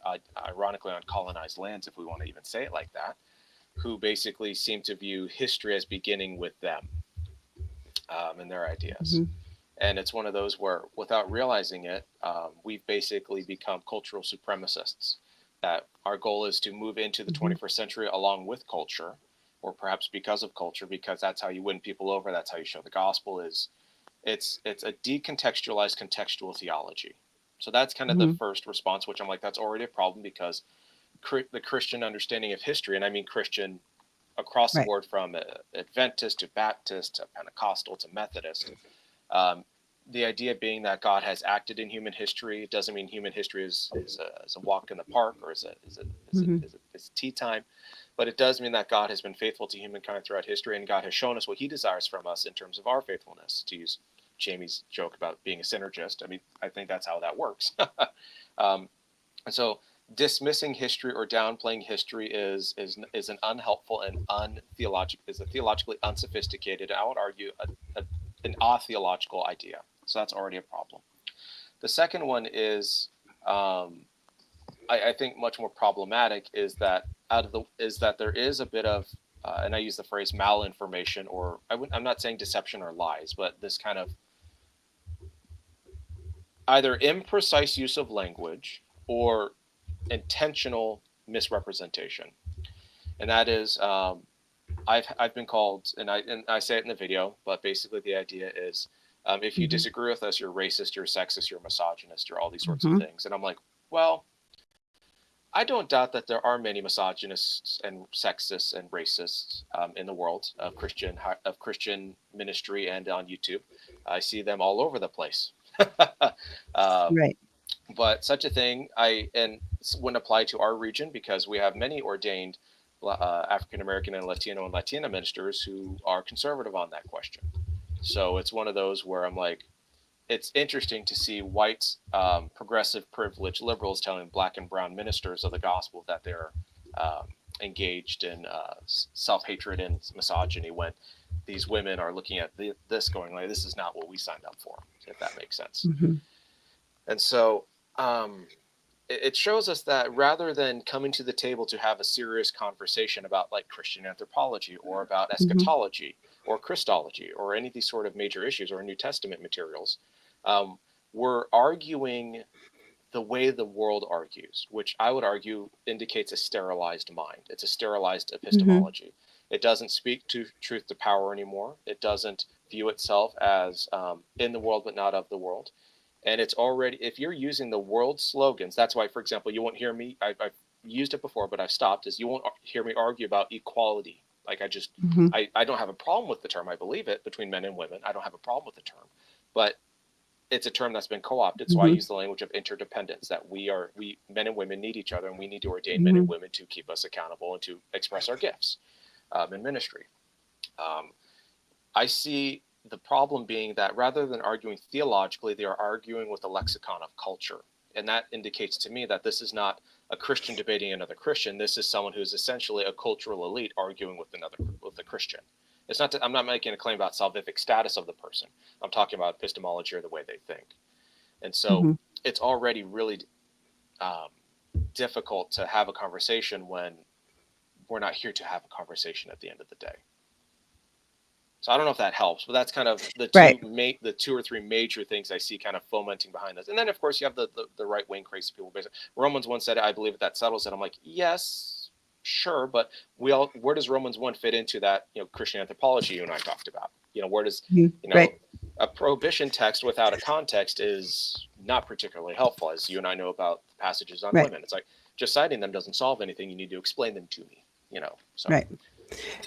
ironically on colonized lands, if we want to even say it like that, who basically seem to view history as beginning with them and their ideas. Hmm. And it's one of those where, without realizing it, we've basically become cultural supremacists. That our goal is to move into the Hmm. 21st century along with culture, or perhaps because of culture, because that's how you win people over. That's how you show the gospel. It's a decontextualized contextual theology. So that's kind of the Hmm. first response, which I'm like, that's already a problem because the Christian understanding of history, and I mean Christian across the Right. board from Adventist to Baptist to Pentecostal to Methodist. Um, the idea being that God has acted in human history. It doesn't mean human history is a walk in the park or Hmm. is tea time, but it does mean that God has been faithful to humankind throughout history, and God has shown us what He desires from us in terms of our faithfulness. To use Jamie's joke about being a synergist, I mean, I think that's how that works. um, and so dismissing history or downplaying history is an unhelpful and untheological is a theologically unsophisticated, I would argue, an atheological idea. So that's already a problem. The second one is, I think, much more problematic. Is that there is a bit of, and I use the phrase malinformation, or I'm not saying deception or lies, but this kind of either imprecise use of language or intentional misrepresentation, and that is I've been called, and I say it in the video, but basically the idea is if you Hmm. disagree with us, you're racist, you're sexist, you're misogynist, you're all these sorts of Hmm. things, and I'm like, well, I don't doubt that there are many misogynists and sexists and racists in the world of Christian ministry and on YouTube. I see them all over the place. um, Right. but such a thing wouldn't apply to our region because we have many ordained African American and Latino and Latina ministers who are conservative on that question. So it's one of those where I'm like, it's interesting to see white progressive privileged liberals telling black and brown ministers of the gospel that they're um, engaged in self-hatred and misogyny when these women are looking at this going like, this is not what we signed up for, if that makes sense. Hmm. And so um, it shows us that rather than coming to the table to have a serious conversation about like Christian anthropology or about Hmm. eschatology or Christology or any of these sort of major issues or New Testament materials, um, we're arguing the way the world argues, which I would argue indicates a sterilized mind. It's a sterilized Hmm. epistemology. It doesn't speak to truth to power anymore. It doesn't view itself as in the world but not of the world. And it's already, if you're using the world slogans, that's why, for example, you won't hear me, I've used it before, but I've stopped, is you won't hear me argue about equality. Like Hmm. I don't have a problem with the term. I believe it between men and women. I don't have a problem with the term. But it's a term that's been co-opted. So I Mm-hmm. use the language of interdependence, that we men and women need each other, and we need to ordain men Mm-hmm. and women to keep us accountable and to express our gifts in ministry. Um, I see the problem being that rather than arguing theologically, they are arguing with a lexicon of culture. And that indicates to me that this is not a Christian debating another Christian. This is someone who's essentially a cultural elite arguing with a Christian. It's not. I'm not making a claim about salvific status of the person. I'm talking about epistemology or the way they think. And so Mm-hmm. it's already really um, difficult to have a conversation when we're not here to have a conversation at the end of the day. So I don't know if that helps, but that's kind of Right. the two or three major things I see kind of fomenting behind this. And then of course you have the right wing crazy people. Basically, Romans 1 said, I believe that settles it. I'm like, yes, sure, but where does Romans 1 fit into that, Christian anthropology you and I talked about? Where does, Mm-hmm. Right. a prohibition text without a context is not particularly helpful, as you and I know about passages on Right. women. It's like just citing them doesn't solve anything. You need to explain them to me, so. Right.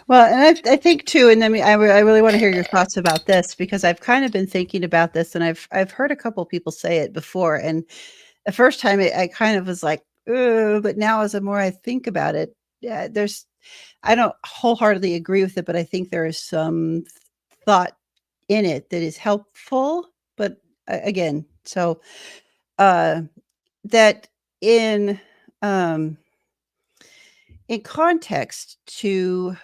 Well, and I think too, and I mean, I really want to hear your thoughts about this because I've kind of been thinking about this, and I've heard a couple people say it before, and the first time I kind of was like, "Ugh," but now as the more I think about it, yeah, I don't wholeheartedly agree with it, but I think there is some thought in it that is helpful. But again, so uh, that in um, in context to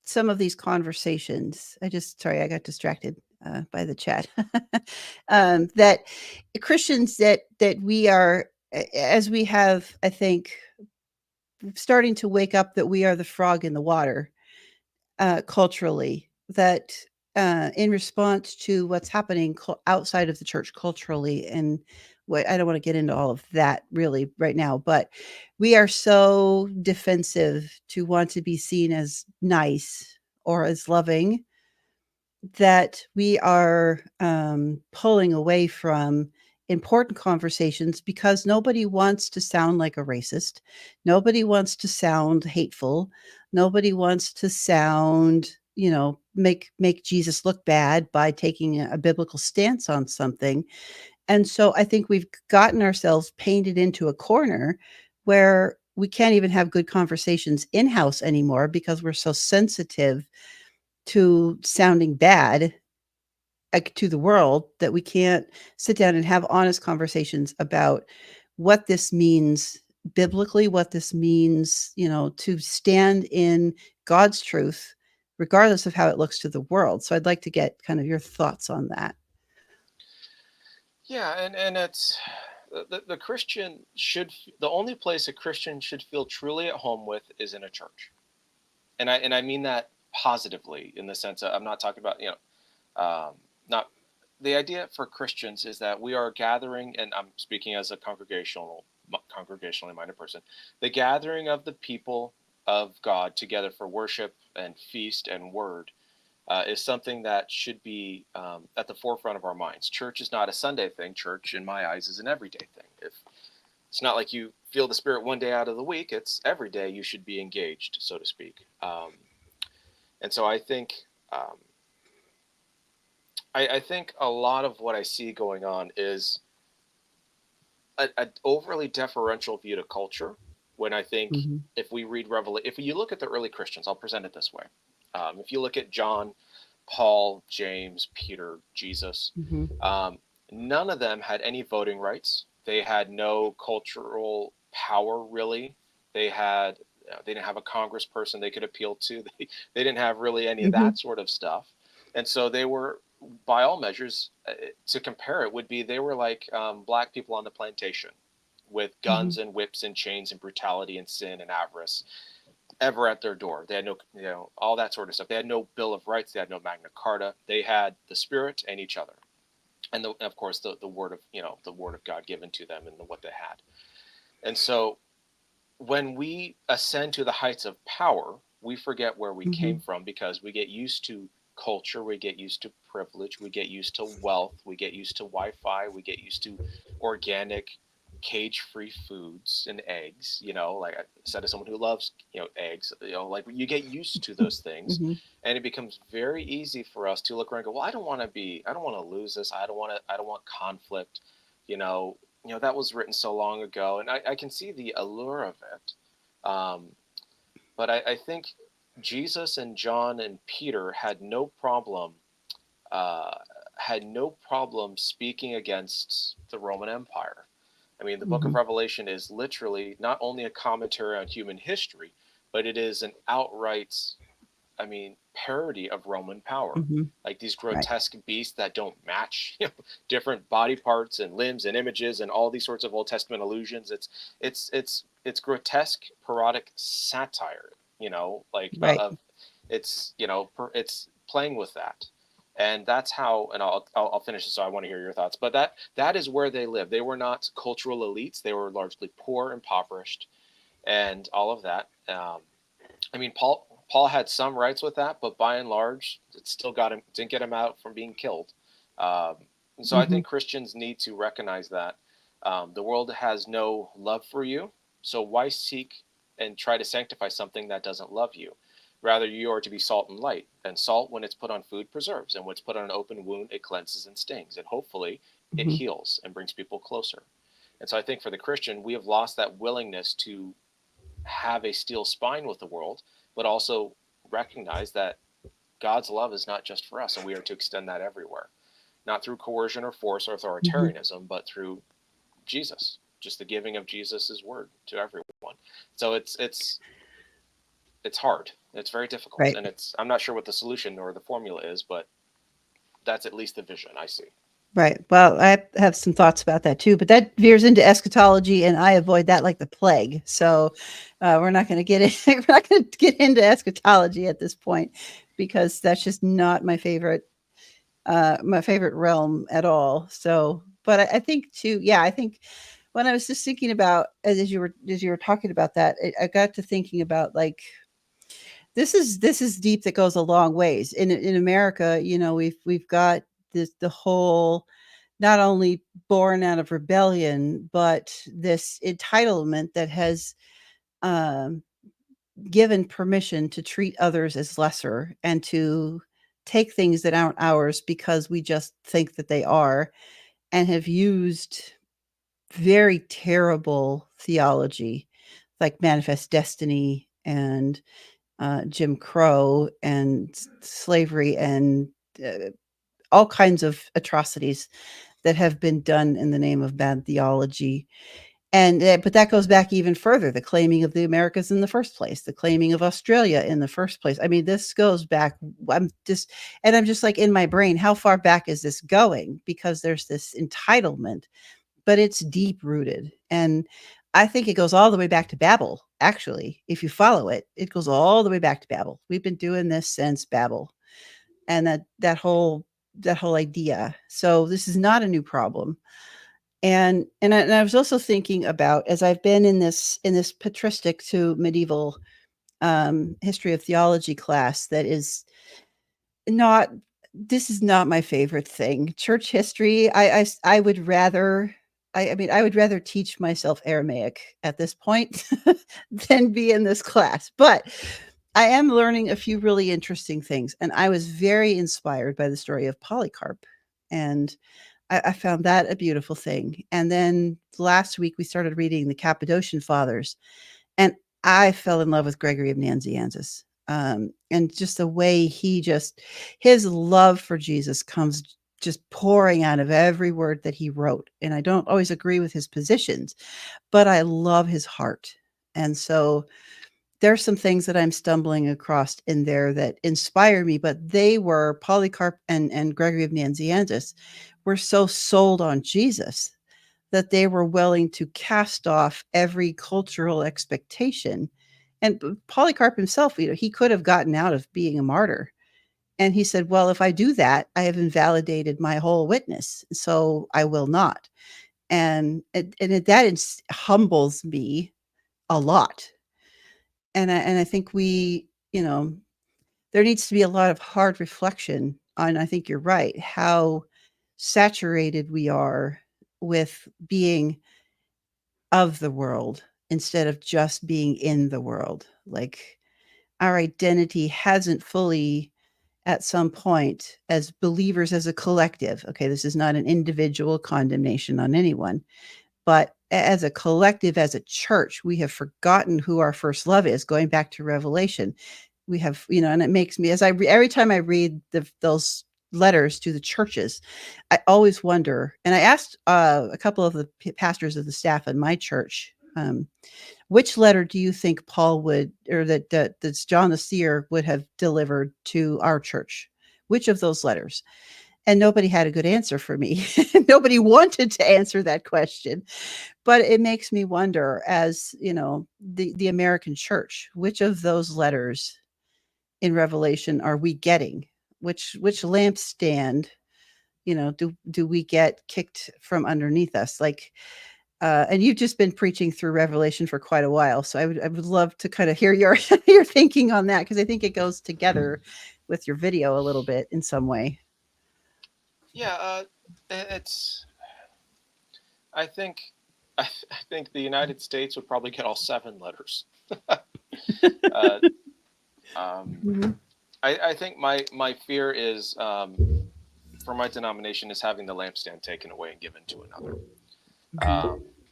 some of these conversations, sorry, I got distracted by the chat. That Christians that we are, as we have, I think, starting to wake up that we are the frog in the water culturally. That in response to what's happening outside of the church culturally, and what I don't want to get into all of that really right now, but we are so defensive to want to be seen as nice or as loving that we are pulling away from important conversations because nobody wants to sound like a racist. Nobody wants to sound hateful. Nobody wants to sound, make Jesus look bad by taking a biblical stance on something. And so I think we've gotten ourselves painted into a corner where we can't even have good conversations in house anymore because we're so sensitive to sounding bad to the world that we can't sit down and have honest conversations about what this means biblically, what this means, to stand in God's truth, regardless of how it looks to the world. So I'd like to get kind of your thoughts on that. Yeah, and it's the Christian should the only place a Christian should feel truly at home with is in a church, and I mean that positively in the sense of I'm not talking about not the idea for Christians is that we are gathering, and I'm speaking as a congregationally minded person, the gathering of the people of God together for worship and feast and word is something that should be at the forefront of our minds. Church is not a Sunday thing. Church, in my eyes, is an everyday thing. If it's not like you feel the Spirit one day out of the week, it's every day you should be engaged, so to speak. And so I think I think a lot of what I see going on is an overly deferential view to culture. When I think Mm-hmm. if we read Revelation, if you look at the early Christians, I'll present it this way. If you look at John, Paul, James, Peter, Jesus, Mm-hmm. none of them had any voting rights. They had no cultural power, really. They had they didn't have a congressperson they could appeal to. They didn't have really any of Mm-hmm. that sort of stuff. And so they were, by all measures, to compare it would be they were like black people on the plantation with Mm-hmm. guns and whips and chains and brutality and sin and avarice ever at their door. They had no, all that sort of stuff. They had no Bill of Rights. They had no Magna Carta. They had the Spirit and each other, and of course the word of the word of God given to them and what they had. And so when we ascend to the heights of power, we forget where we Mm-hmm. came from because we get used to culture, we get used to privilege, we get used to wealth, we get used to Wi-Fi, we get used to organic cage-free foods and eggs. Like I said, as someone who loves eggs, like you get used to those things, Hmm. and it becomes very easy for us to look around and go, well, I don't want to lose this. I don't want conflict. You know, that was written so long ago, and I can see the allure of it. But I think Jesus and John and Peter uh, had no problem speaking against the Roman Empire. I mean, the book Hmm. of Revelation is literally not only a commentary on human history, but it is an outright, I mean, parody of Roman power. Hmm. Like these Right. grotesque beasts that don't match, different body parts and limbs and images and all these sorts of Old Testament allusions. It's grotesque, parodic satire. Like Right. of it's it's playing with that, and that's how. And I'll finish this. So I want to hear your thoughts. But that is where they lived. They were not cultural elites. They were largely poor, impoverished, and all of that. I mean, Paul had some rights with that, but by and large, it still didn't get him out from being killed. Um, and so I Hmm. think Christians need to recognize that the world has no love for you. So why seek and try to sanctify something that doesn't love you? Rather, you are to be salt and light. And salt, when it's put on food, preserves. And when it's put on an open wound, it cleanses and stings. And hopefully, it Hmm. heals and brings people closer. And so I think for the Christian, we have lost that willingness to have a steel spine with the world, but also recognize that God's love is not just for us, and we are to extend that everywhere, not through coercion or force or Hmm. authoritarianism, but through Jesus, just the giving of Jesus's word to everyone. So it's hard. It's very difficult, Right. and I'm not sure what the solution or the formula is, but that's at least the vision I see. Right. Well, I have some thoughts about that too, but that veers into eschatology, and I avoid that like the plague. So we're not going to get in, we're not going to get into eschatology at this point because that's just not my favorite realm at all. So, but I think too, yeah, I think when I was just thinking about as you were talking about that, I got to thinking about like this is deep that goes a long ways in America. We've got the whole not only born out of rebellion, but this entitlement that has um, given permission to treat others as lesser and to take things that aren't ours because we just think that they are, and have used very terrible theology like manifest destiny and Jim Crow and slavery and uh, all kinds of atrocities that have been done in the name of bad theology. And but that goes back even further, the claiming of the Americas in the first place, the claiming of Australia in the first place. I mean, this goes back. I'm just like in my brain, how far back is this going? Because there's this entitlement, but it's deep rooted. And I think it goes all the way back to Babel. Actually, if you follow it, it goes all the way back to Babel. We've been doing this since Babel, and that whole idea. So this is not a new problem. And I was also thinking about, as I've been in this patristic to medieval history of theology class, that is not this is not my favorite thing. Church history, I would rather I mean, I would rather teach myself Aramaic at this point than be in this class. But I am learning a few really interesting things, and I was very inspired by the story of Polycarp, and I found that a beautiful thing. And then last week we started reading the Cappadocian Fathers, and I fell in love with Gregory of Nazianzus. And just the way his love for Jesus comes just pouring out of every word that he wrote. And I don't always agree with his positions, but I love his heart. And so there's some things that I'm stumbling across in there that inspire me, but they were Polycarp and Gregory of Nazianzus were so sold on Jesus that they were willing to cast off every cultural expectation. And Polycarp himself, he could have gotten out of being a martyr. And he said, well, if I do that, I have invalidated my whole witness. So I will not. And that humbles me a lot. And I think there needs to be a lot of hard reflection on, I think you're right, how saturated we are with being of the world instead of just being in the world. Like our identity hasn't fully at some point as believers as a collective. Okay, this is not an individual condemnation on anyone, but as a collective, as a church, we have forgotten who our first love is. Going back to Revelation, we have, and it makes me, every time I read those letters to the churches, I always wonder. And I asked a couple of the pastors of the staff in my church, which letter do you think Paul would, or that's John the Seer would have delivered to our church? Which of those letters? And nobody had a good answer for me. Nobody wanted to answer that question. But it makes me wonder, as the American church, which of those letters in Revelation are we getting? Which lampstand, do we get kicked from underneath us? Like, and you've just been preaching through Revelation for quite a while, so I would love to kind of hear your your thinking on that, because I think it goes together with your video a little bit in some way. Yeah, it's. I think, I think the United States would probably get all 7 letters. uh, Mhm. I think my fear is, for my denomination, is having the lampstand taken away and given to another.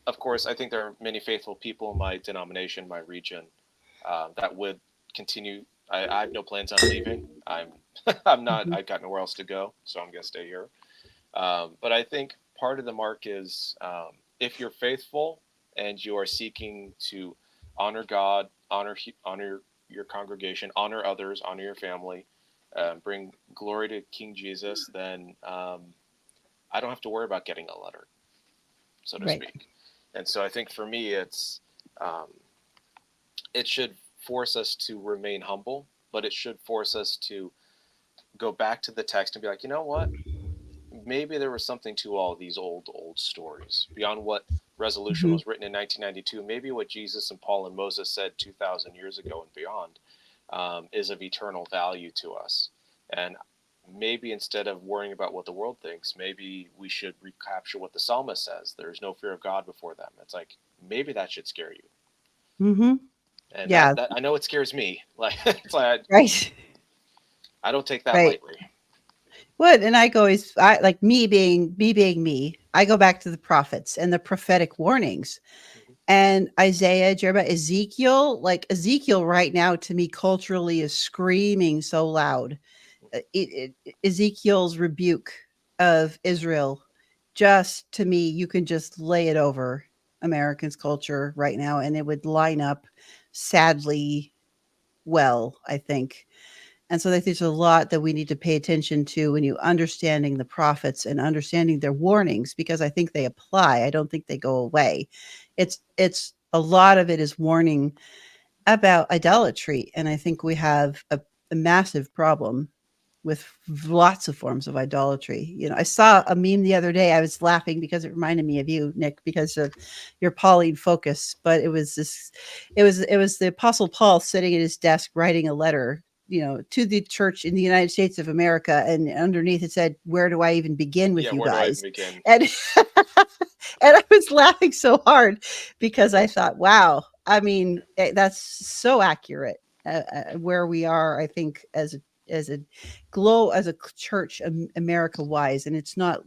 Of course, I think there are many faithful people in my denomination, my region, that would continue. I have no plans on leaving. I'm not. Mhm. I've got nowhere else to go, so I'm going to stay here. But I think part of the mark is, if you're faithful and you are seeking to honor God, honor your congregation, honor others, honor your family, bring glory to King Jesus, then I don't have to worry about getting a letter, so to Right. speak. And so I think for me, um, it should force us to remain humble, but it should force us to go back to the text and be like, you know what? Maybe there was something to all these old stories beyond what resolution Mhm. was written in 1992. Maybe what Jesus and Paul and Moses said 2,000 years ago and beyond, is of eternal value to us. And maybe instead of worrying about what the world thinks, maybe we should recapture what the psalmist says: there's no fear of God before them. It's like, maybe that should scare you. Mhm. And Yeah. that I know it scares me. Like, it's like Right. I don't take that Right. lightly. What? And I like me being me. I go back to the prophets and the prophetic warnings, Mm-hmm. and Isaiah, Jeremiah, Ezekiel. Like Ezekiel, right now, to me, culturally, is screaming so loud. Ezekiel's rebuke of Israel, just to me, you can just lay it over Americans' culture right now, and it would line up, sadly, well, I think. And so I think there's a lot that we need to pay attention to when you understanding the prophets and understanding their warnings, because I think they apply. I don't think they go away. It's a lot of it is warning about idolatry, and I think we have a massive problem with lots of forms of idolatry. I saw a meme the other day. I was laughing because it reminded me of you, Nick, because of your Pauline focus. But it was the Apostle Paul sitting at his desk writing a letter, to the church in the United States of America, and underneath it said, "Where do I even begin with Yeah, you where do I even guys?" begin? And and I was laughing so hard because I thought, wow, I mean, that's so accurate, where we are, I think, as a as a church, America wise. And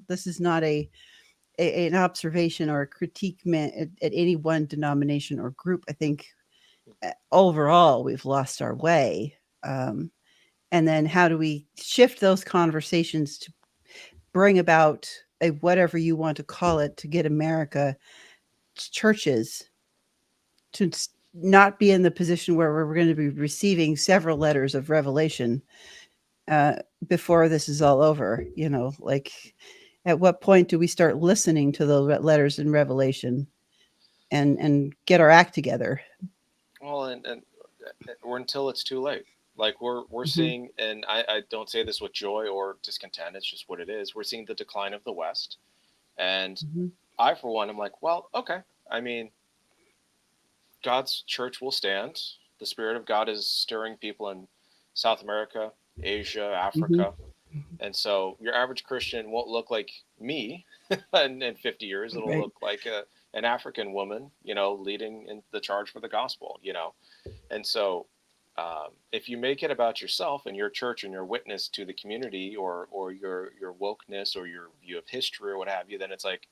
this is not an observation or a critique meant at any one denomination or group. I think overall we've lost our way. And then how do we shift those conversations to bring about a whatever you want to call it, to get America churches to not be in the position where we're going to be receiving several letters of revelation uh, before this is all over. Like, at what point do we start listening to those letters in Revelation and get our act together? Well, and or until it's too late. Like we're Mhm. seeing, and I don't say this with joy or discontent. It's just what it is. We're seeing the decline of the West, and Mhm. I, for one, am like, well, okay. I mean, God's church will stand. The Spirit of God is stirring people in South America, Asia, Mhm. Africa, and so your average Christian won't look like me in 50 years. It'll Right. look like an African woman, leading in the charge for the gospel, and so if you make it about yourself and your church and your witness to the community, or your wokeness or your view of history or what have you, then it's like,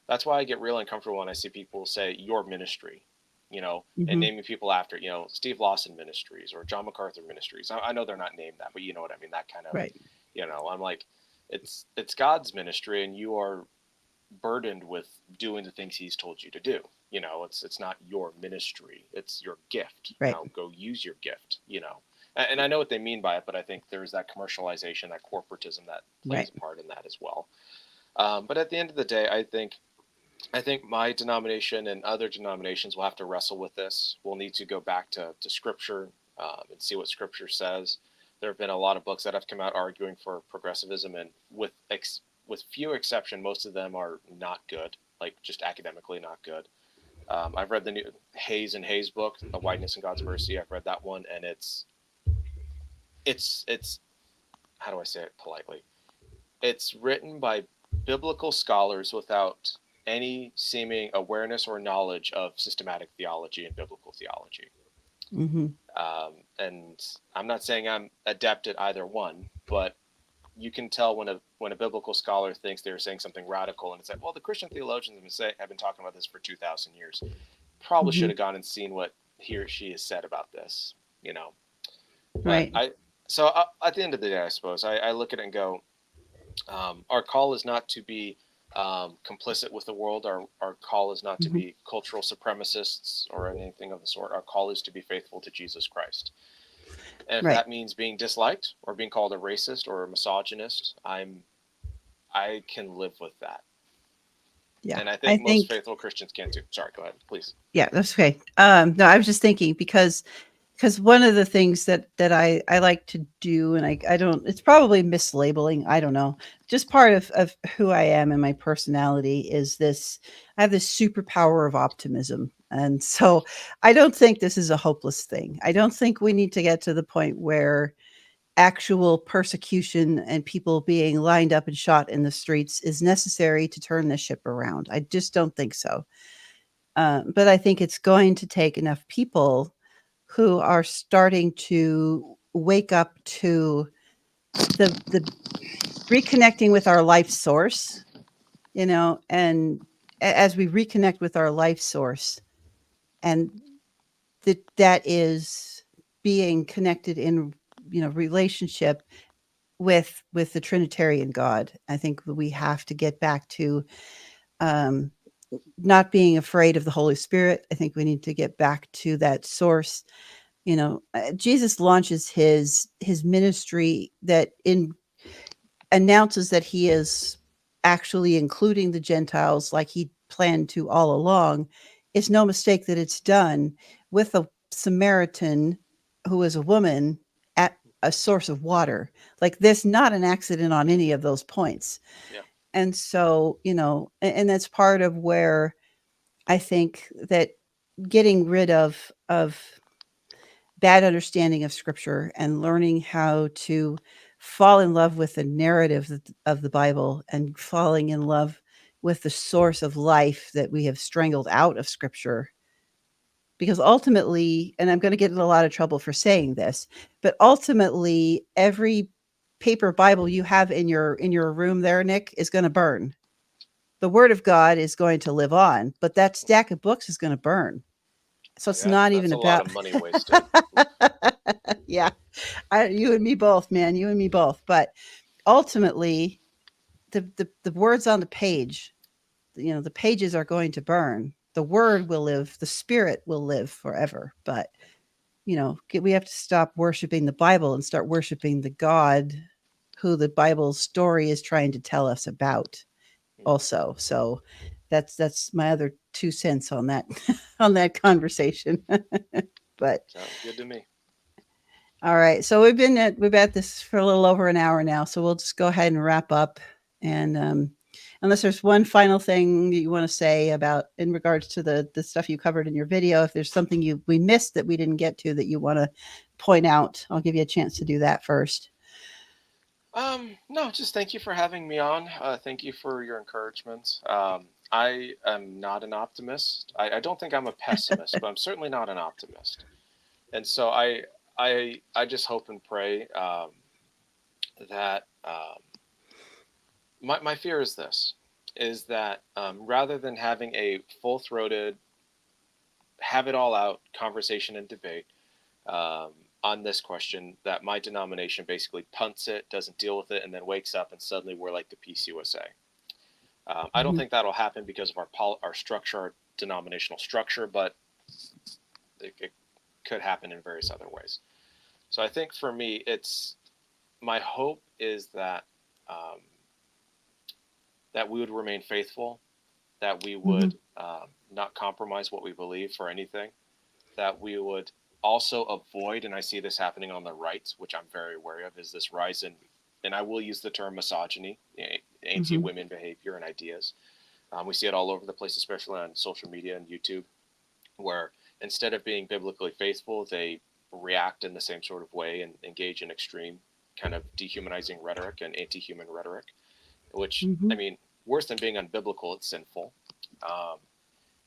that's why I get real uncomfortable when I see people say your ministry, and Hmm. naming people after, Steve Lawson Ministries or John MacArthur Ministries. I know they're not named that, but you know what I mean. That kind of, Right. I'm like, it's God's ministry, and you are burdened with doing the things He's told you to do. It's not your ministry; it's your gift. Right. Now go use your gift. And I know what they mean by it, but I think there's that commercialization, that corporatism that plays Right. a part in that as well. But at the end of the day, I think my denomination and other denominations will have to wrestle with this. We'll need to go back to Scripture, and see what Scripture says. There have been a lot of books that have come out arguing for progressivism, and with few exception, most of them are not good, like just academically not good. I've read the new Hayes book, "A Wideness in God's Mercy." I've read that one, and it's how do I say it politely? It's written by biblical scholars without any seeming awareness or knowledge of systematic theology and biblical theology. Hmm. And I'm not saying I'm adept at either one, but you can tell when a biblical scholar thinks they're saying something radical, and it's like, well, the Christian theologians have been talking about this for 2,000 years. Probably Hmm. should have gone and seen what he or she has said about this, you know. But Right. at the end of the day, I suppose I look at it and go, our call is not to be complicit with the world. Our call is not to Hmm. be cultural supremacists or anything of the sort. Our call is to be faithful to Jesus Christ. And if Right. that means being disliked or being called a racist or a misogynist, I can live with that. Yeah. And I I think most think, faithful Christians can too. Sorry, go ahead, please. yeah, that's okay. No, I was just thinking because one of the things that I like to do, and I don't, it's probably mislabeling, I don't know, just part of who I am and my personality is this. I have this superpower of optimism, and so I don't think this is a hopeless thing. I don't think we need to get to the point where actual persecution and people being lined up and shot in the streets is necessary to turn this ship around. I just don't think so. But I think it's going to take enough people who are starting to wake up to the reconnecting with our life source, and as we reconnect with our life source, and that is being connected in relationship with the Trinitarian God. I think we have to get back to um, not being afraid of the Holy Spirit. I think we need to get back to that source. Jesus launches his ministry that announces that he is actually including the Gentiles like he planned to all along. It's no mistake that it's done with a Samaritan who is a woman at a source of water. Like, there's not an accident on any of those points. Yeah. And so, and that's part of where I think that getting rid of bad understanding of scripture and learning how to fall in love with the narrative of the Bible and falling in love with the source of life that we have strangled out of scripture. Because ultimately, and I'm going to get in a lot of trouble for saying this, but ultimately every paper Bible you have in your room there, Nick, is going to burn. The word of God is going to live on, but that stack of books is going to burn. So it's Yeah, not even that's a lot about of money wasted. yeah, you and me both, man. You and me both. But ultimately, the words on the page, the pages are going to burn. The word will live. The spirit will live forever. But we have to stop worshiping the Bible and start worshiping the God who the Bible story is trying to tell us about. Also, so that's my other 2 cents on that on that conversation. But Sounds good to me. all right. So we've at this for a little over an hour now. So we'll just go ahead and wrap up. And unless there's one final thing that you want to say about in regards to the stuff you covered in your video, if there's something we missed that we didn't get to that you want to point out, I'll give you a chance to do that first. No, just thank you for having me on. Thank you for your encouragement. I am not an optimist. I don't think I'm a pessimist, but I'm certainly not an optimist. And so I just hope and pray that my fear is this, is that rather than having a full-throated, have it all out conversation and debate um, on this question, that my denomination basically punts it, doesn't deal with it, and then wakes up and suddenly we're like the Peace USA. I don't Mhm. think that'll happen because of our structure, our denominational structure, but it could happen in various other ways. So I think for me, it's my hope is um, that we would remain faithful, that we Mhm. would not compromise what we believe for anything, that we would also avoid, and I see this happening on the right, which I'm very wary of, is this rise in, and I will use the term misogyny, Mhm. anti-women behavior and ideas. We see it all over the place, especially on social media and YouTube, where instead of being biblically faithful, they react in the same sort of way and engage in extreme kind of dehumanizing rhetoric and anti-human rhetoric, which, I Mhm. mean, worse than being unbiblical, it's sinful. Um,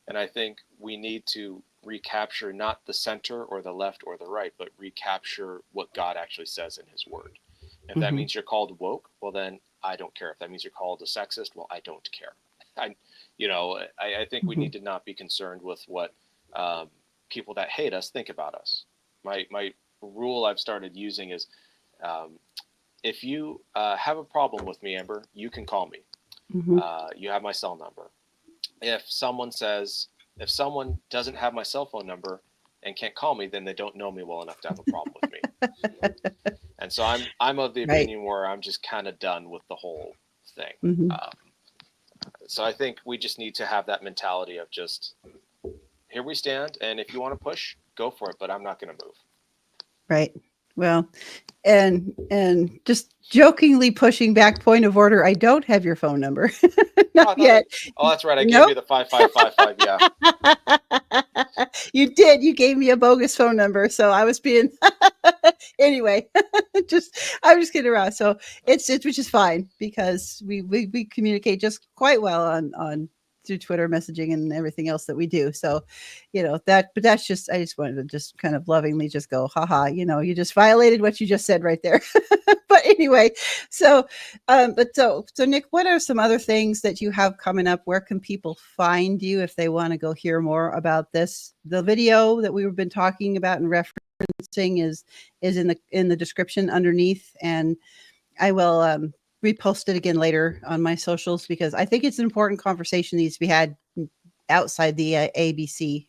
and I think we need to recapture not the center or the left or the right, but recapture what God actually says in His Word. If that Mhm. means you're called woke, well, then I don't care. If that means you're called a sexist, well, I don't care. I, I think we Mhm. need to not be concerned with what um, people that hate us think about us. My rule I've started using is um, if you have a problem with me, Amber, you can call me. Mhm. You have my cell number. If someone says, if someone doesn't have my cell phone number and can't call me, then they don't know me well enough to have a problem with me. And so I'm of the Right. opinion where I'm just kind of done with the whole thing. Mhm. Um, so I think we just need to have that mentality of just here we stand, and if you want to push, go for it. But I'm not going to move. Right. Well, and just jokingly pushing back, point of order, I don't have your phone number. Oh, Not I thought yet. oh, that's right. I gave Nope. you the 5555. Yeah. You did. You gave me a bogus phone number, so I was being anyway. Just I'm just kidding around. So it's which is fine because we communicate just quite well on through Twitter messaging and everything else that we do. So, that, but that's just I just wanted to just kind of lovingly just go, haha, you just violated what you just said right there. But anyway, so but so Nick, what are some other things that you have coming up? Where can people find you if they want to go hear more about this? The video that we've been talking about and referencing is in the description underneath, and I will repost it again later on my socials because I think it's an important conversation that needs to be had outside the ABC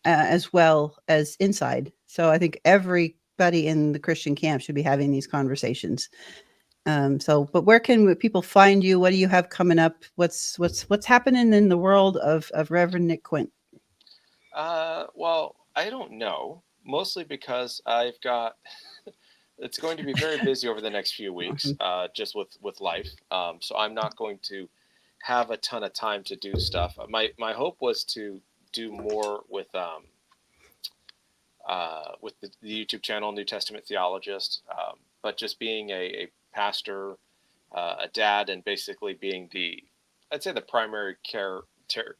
as well as inside. So I think everybody in the Christian camp should be having these conversations. But where can people find you? What do you have coming up? What's happening in the world of Reverend Nick Quint? Well, I don't know. Mostly because I've got it's going to be very busy over the next few weeks, Mhm. just with life. So I'm not going to have a ton of time to do stuff. My hope was to do more with the YouTube channel, New Testament Theologist, but just being a pastor, a dad, and basically being I'd say the primary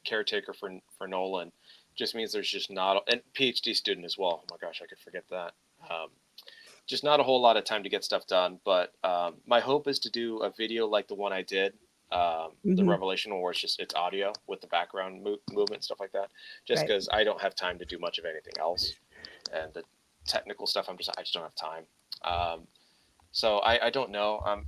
caretaker for Nolan, just means there's just not, and PhD student as well. Oh my gosh, I could forget that. Um, just not a whole lot of time to get stuff done. But my hope is to do a video like the one I did, the Mhm. Revelation, where it's audio with the background movement, stuff like that. Just Right. because I don't have time to do much of anything else, and the technical stuff, I just don't have time. Um, so I don't know.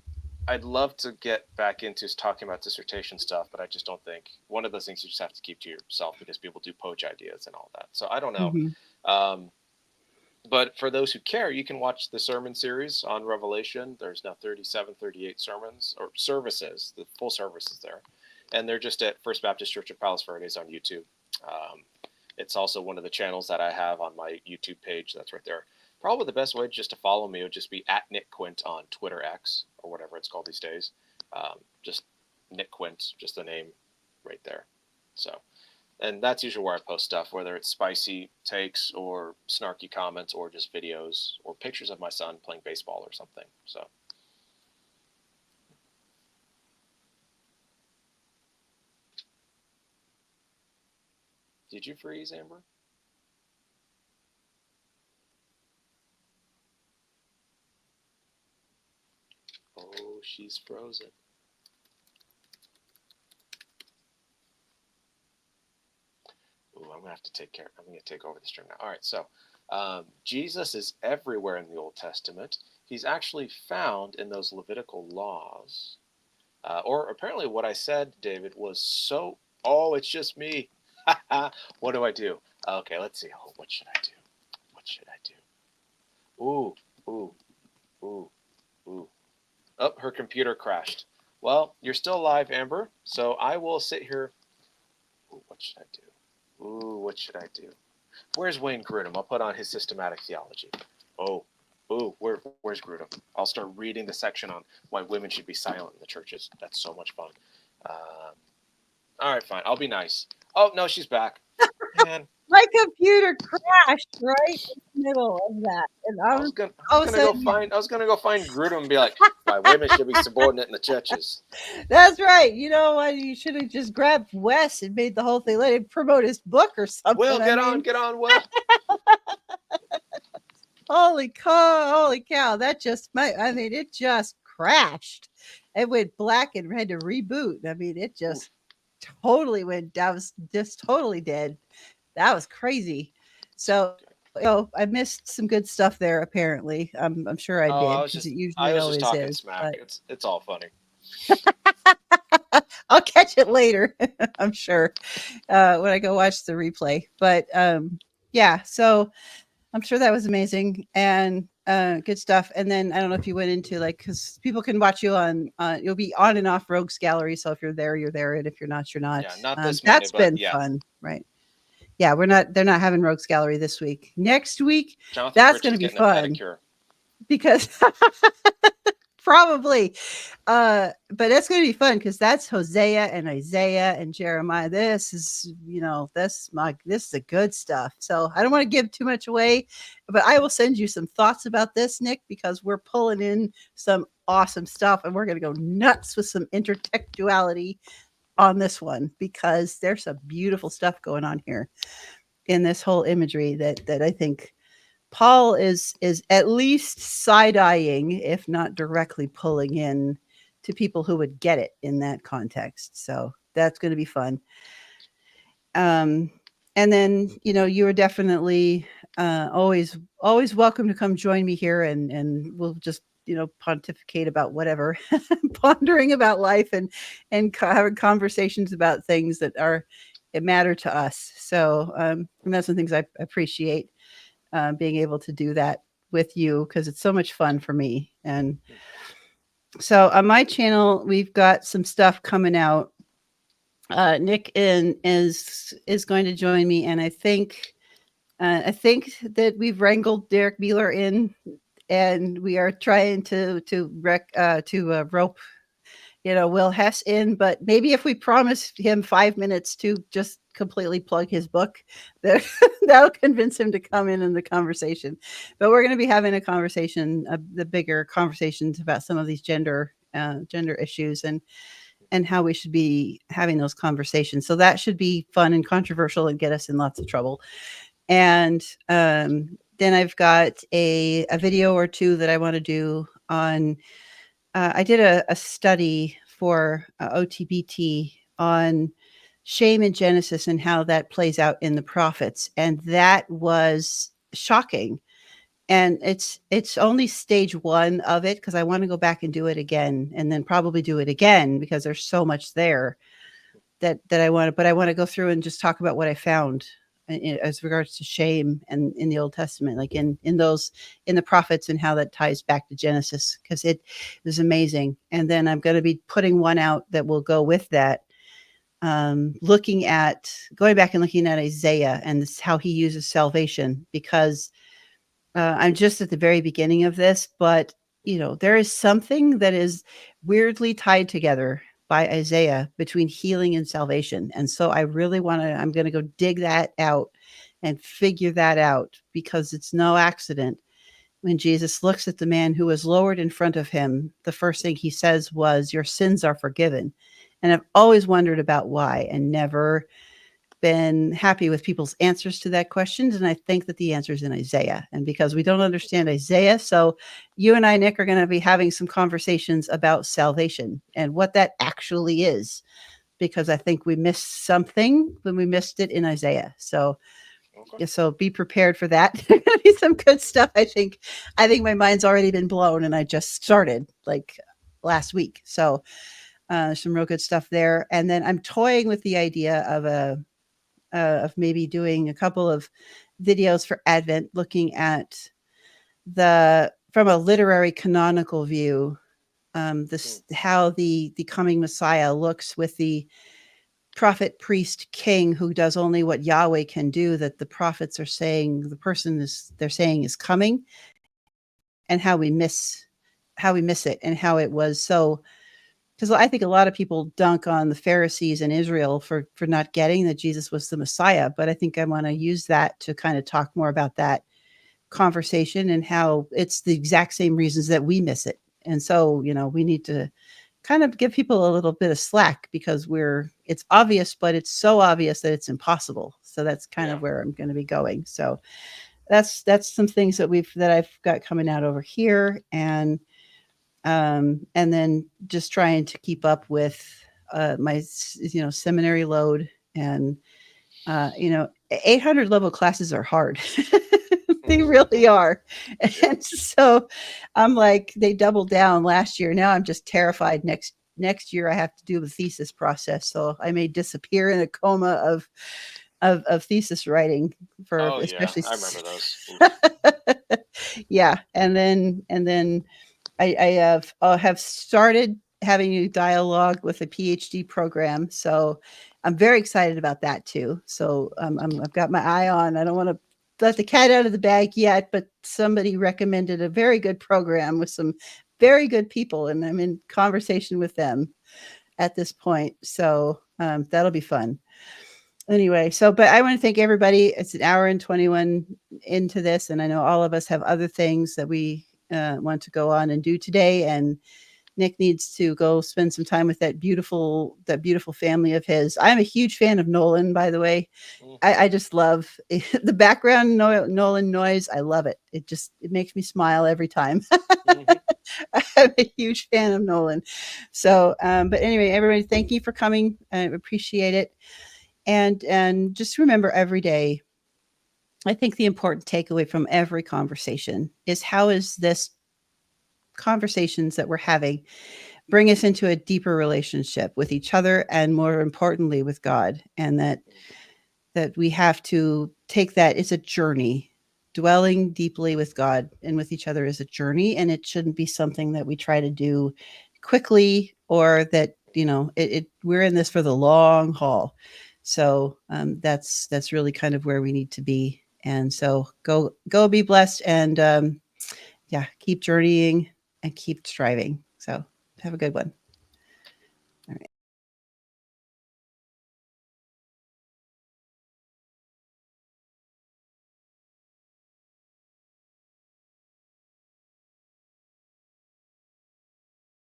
I'd love to get back into talking about dissertation stuff, but I just don't think one of those things you just have to keep to yourself because people do poach ideas and all that. So I don't know. Mhm. Um, but for those who care, you can watch the sermon series on Revelation. There's now 37, 38 sermons or services. The full service is there. And they're just at First Baptist Church of Palos Verdes on YouTube. Um, it's also one of the channels that I have on my YouTube page. That's right there. Probably the best way just to follow me would just be at Nick Quint on Twitter X or whatever it's called these days. Just Nick Quint, just the name right there. So and that's usually where I post stuff, whether it's spicy takes or snarky comments or just videos or pictures of my son playing baseball or something. So Did you freeze, Amber? Oh, she's frozen. Ooh, I'm gonna have to take care. I'm gonna take over the stream now. All right, so Jesus is everywhere in the Old Testament. He's actually found in those Levitical laws. Or apparently, what I said, David, was so. Oh, it's just me. What do I do? Okay, let's see. Oh, what should I do? What should I do? Ooh, ooh, ooh, ooh. Oh, her computer crashed. Well, you're still live, Amber. So I will sit here. Ooh, what should I do? Ooh, what should I do? Where's Wayne Grudem? I'll put on his systematic theology. Oh, ooh, where's Grudem? I'll start reading the section on why women should be silent in the churches. That's so much fun. All right, fine. I'll be nice. Oh no, she's back. Man, My computer crashed right in the middle of that, and I was gonna go find Grudem and be like, why women should be subordinate in the churches. That's right. You know what? You should have just grabbed Wes and made the whole thing. Let him promote his book or something. Will, get on, Will. Holy cow! That just it just crashed. It went black and had to reboot. I mean, it just totally went. I was just totally dead. That was crazy. So, I missed some good stuff there. Apparently, I'm sure I did. I was just talking smack. It's all funny. I'll catch it later. I'm sure when I go watch the replay. But yeah, so I'm sure that was amazing and good stuff. And then I don't know if you went into because people can watch you on, you'll be on and off Rogues Gallery. So if you're there, you're there. And if you're not, you're not. Yeah, not this Monday, that's been fun, right? Yeah, they're not having Rogues Gallery this week. Next week, that's going to be fun. Because probably. But that's going to be fun because that's Hosea and Isaiah and Jeremiah. This is, this is the good stuff. So I don't want to give too much away, but I will send you some thoughts about this, Nick, because we're pulling in some awesome stuff and we're going to go nuts with some intertextuality on this one because there's some beautiful stuff going on here in this whole imagery that I think Paul is at least side-eyeing, if not directly pulling in to people who would get it in that context. So that's going to be fun. And then, you are definitely always welcome to come join me here and we'll just, pontificate about whatever, pondering about life and having conversations about things that matter to us. So and that's some things I appreciate. Being able to do that with you because it's so much fun for me. And so on my channel, we've got some stuff coming out. Nick is going to join me, and I think that we've wrangled Derek Beeler in, and we are trying to rope Will Hess in, but maybe if we promise him 5 minutes to just completely plug his book, that'll convince him to come in the conversation. But we're going to be having a conversation, the bigger conversations about some of these gender issues and how we should be having those conversations. So that should be fun and controversial and get us in lots of trouble. And then I've got a video or two that I want to do on. I did a study for OTBT on shame in Genesis and how that plays out in the prophets. And that was shocking. And it's only stage one of it because I want to go back and do it again and then probably do it again because there's so much there that I want to, but I want to go through and just talk about what I found as regards to shame and in the Old Testament, like in the prophets and how that ties back to Genesis, because it is amazing. And then I'm going to be putting one out that will go with that, going back and looking at Isaiah and how he uses salvation, because I'm just at the very beginning of this, but there is something that is weirdly tied together by Isaiah between healing and salvation. And so I really I'm going to go dig that out and figure that out, because it's no accident. When Jesus looks at the man who was lowered in front of him, the first thing he says was, "Your sins are forgiven." And I've always wondered about why and never been happy with people's answers to that question, and I think that the answer is in Isaiah. And because we don't understand Isaiah, so you and I, Nick, are going to be having some conversations about salvation and what that actually is, because I think we missed something when we missed it in Isaiah. So, Okay. so be prepared for that. There's going to be some good stuff. I think my mind's already been blown, and I just started like last week. So some real good stuff there. And then I'm toying with the idea of of maybe doing a couple of videos for Advent, looking at from a literary canonical view, this how the coming Messiah looks with the prophet, priest, king who does only what Yahweh can do, that the prophets are saying they're saying is coming, and how we miss it, and how it was so. Because I think a lot of people dunk on the Pharisees in Israel for not getting that Jesus was the Messiah, but I think I want to use that to kind of talk more about that conversation and how it's the exact same reasons that we miss it. And so, we need to kind of give people a little bit of slack, because it's obvious, but it's so obvious that it's impossible. So that's kind of where I'm going to be going. So that's some things that I've got coming out over here. And then just trying to keep up with my seminary load, and 800 level classes are hard. They really are. And so I'm like, they doubled down last year. Now I'm just terrified next year I have to do the thesis process, so I may disappear in a coma of thesis writing for especially. I remember those. Yeah, and then I have started having a dialogue with a PhD program, so I'm very excited about that too. So I've got my eye on. I don't want to let the cat out of the bag yet, but somebody recommended a very good program with some very good people, and I'm in conversation with them at this point. So that'll be fun. Anyway, but I want to thank everybody. It's an hour and 21 into this, and I know all of us have other things that we want to go on and do today. And Nick needs to go spend some time with that beautiful family of his. I'm a huge fan of Nolan, by the way. I just love the background Nolan noise. I love it. It makes me smile every time. I'm a huge fan of Nolan. So, but anyway, everybody, thank you for coming. I appreciate it. And just remember every day, I think the important takeaway from every conversation is, how is this conversations that we're having bring us into a deeper relationship with each other, and more importantly with God, and that we have to take that. It's a journey. Dwelling deeply with God and with each other is a journey, and it shouldn't be something that we try to do quickly, or that we're in this for the long haul. So that's really kind of where we need to be. And so go be blessed, and keep journeying and keep striving. So have a good one. All right.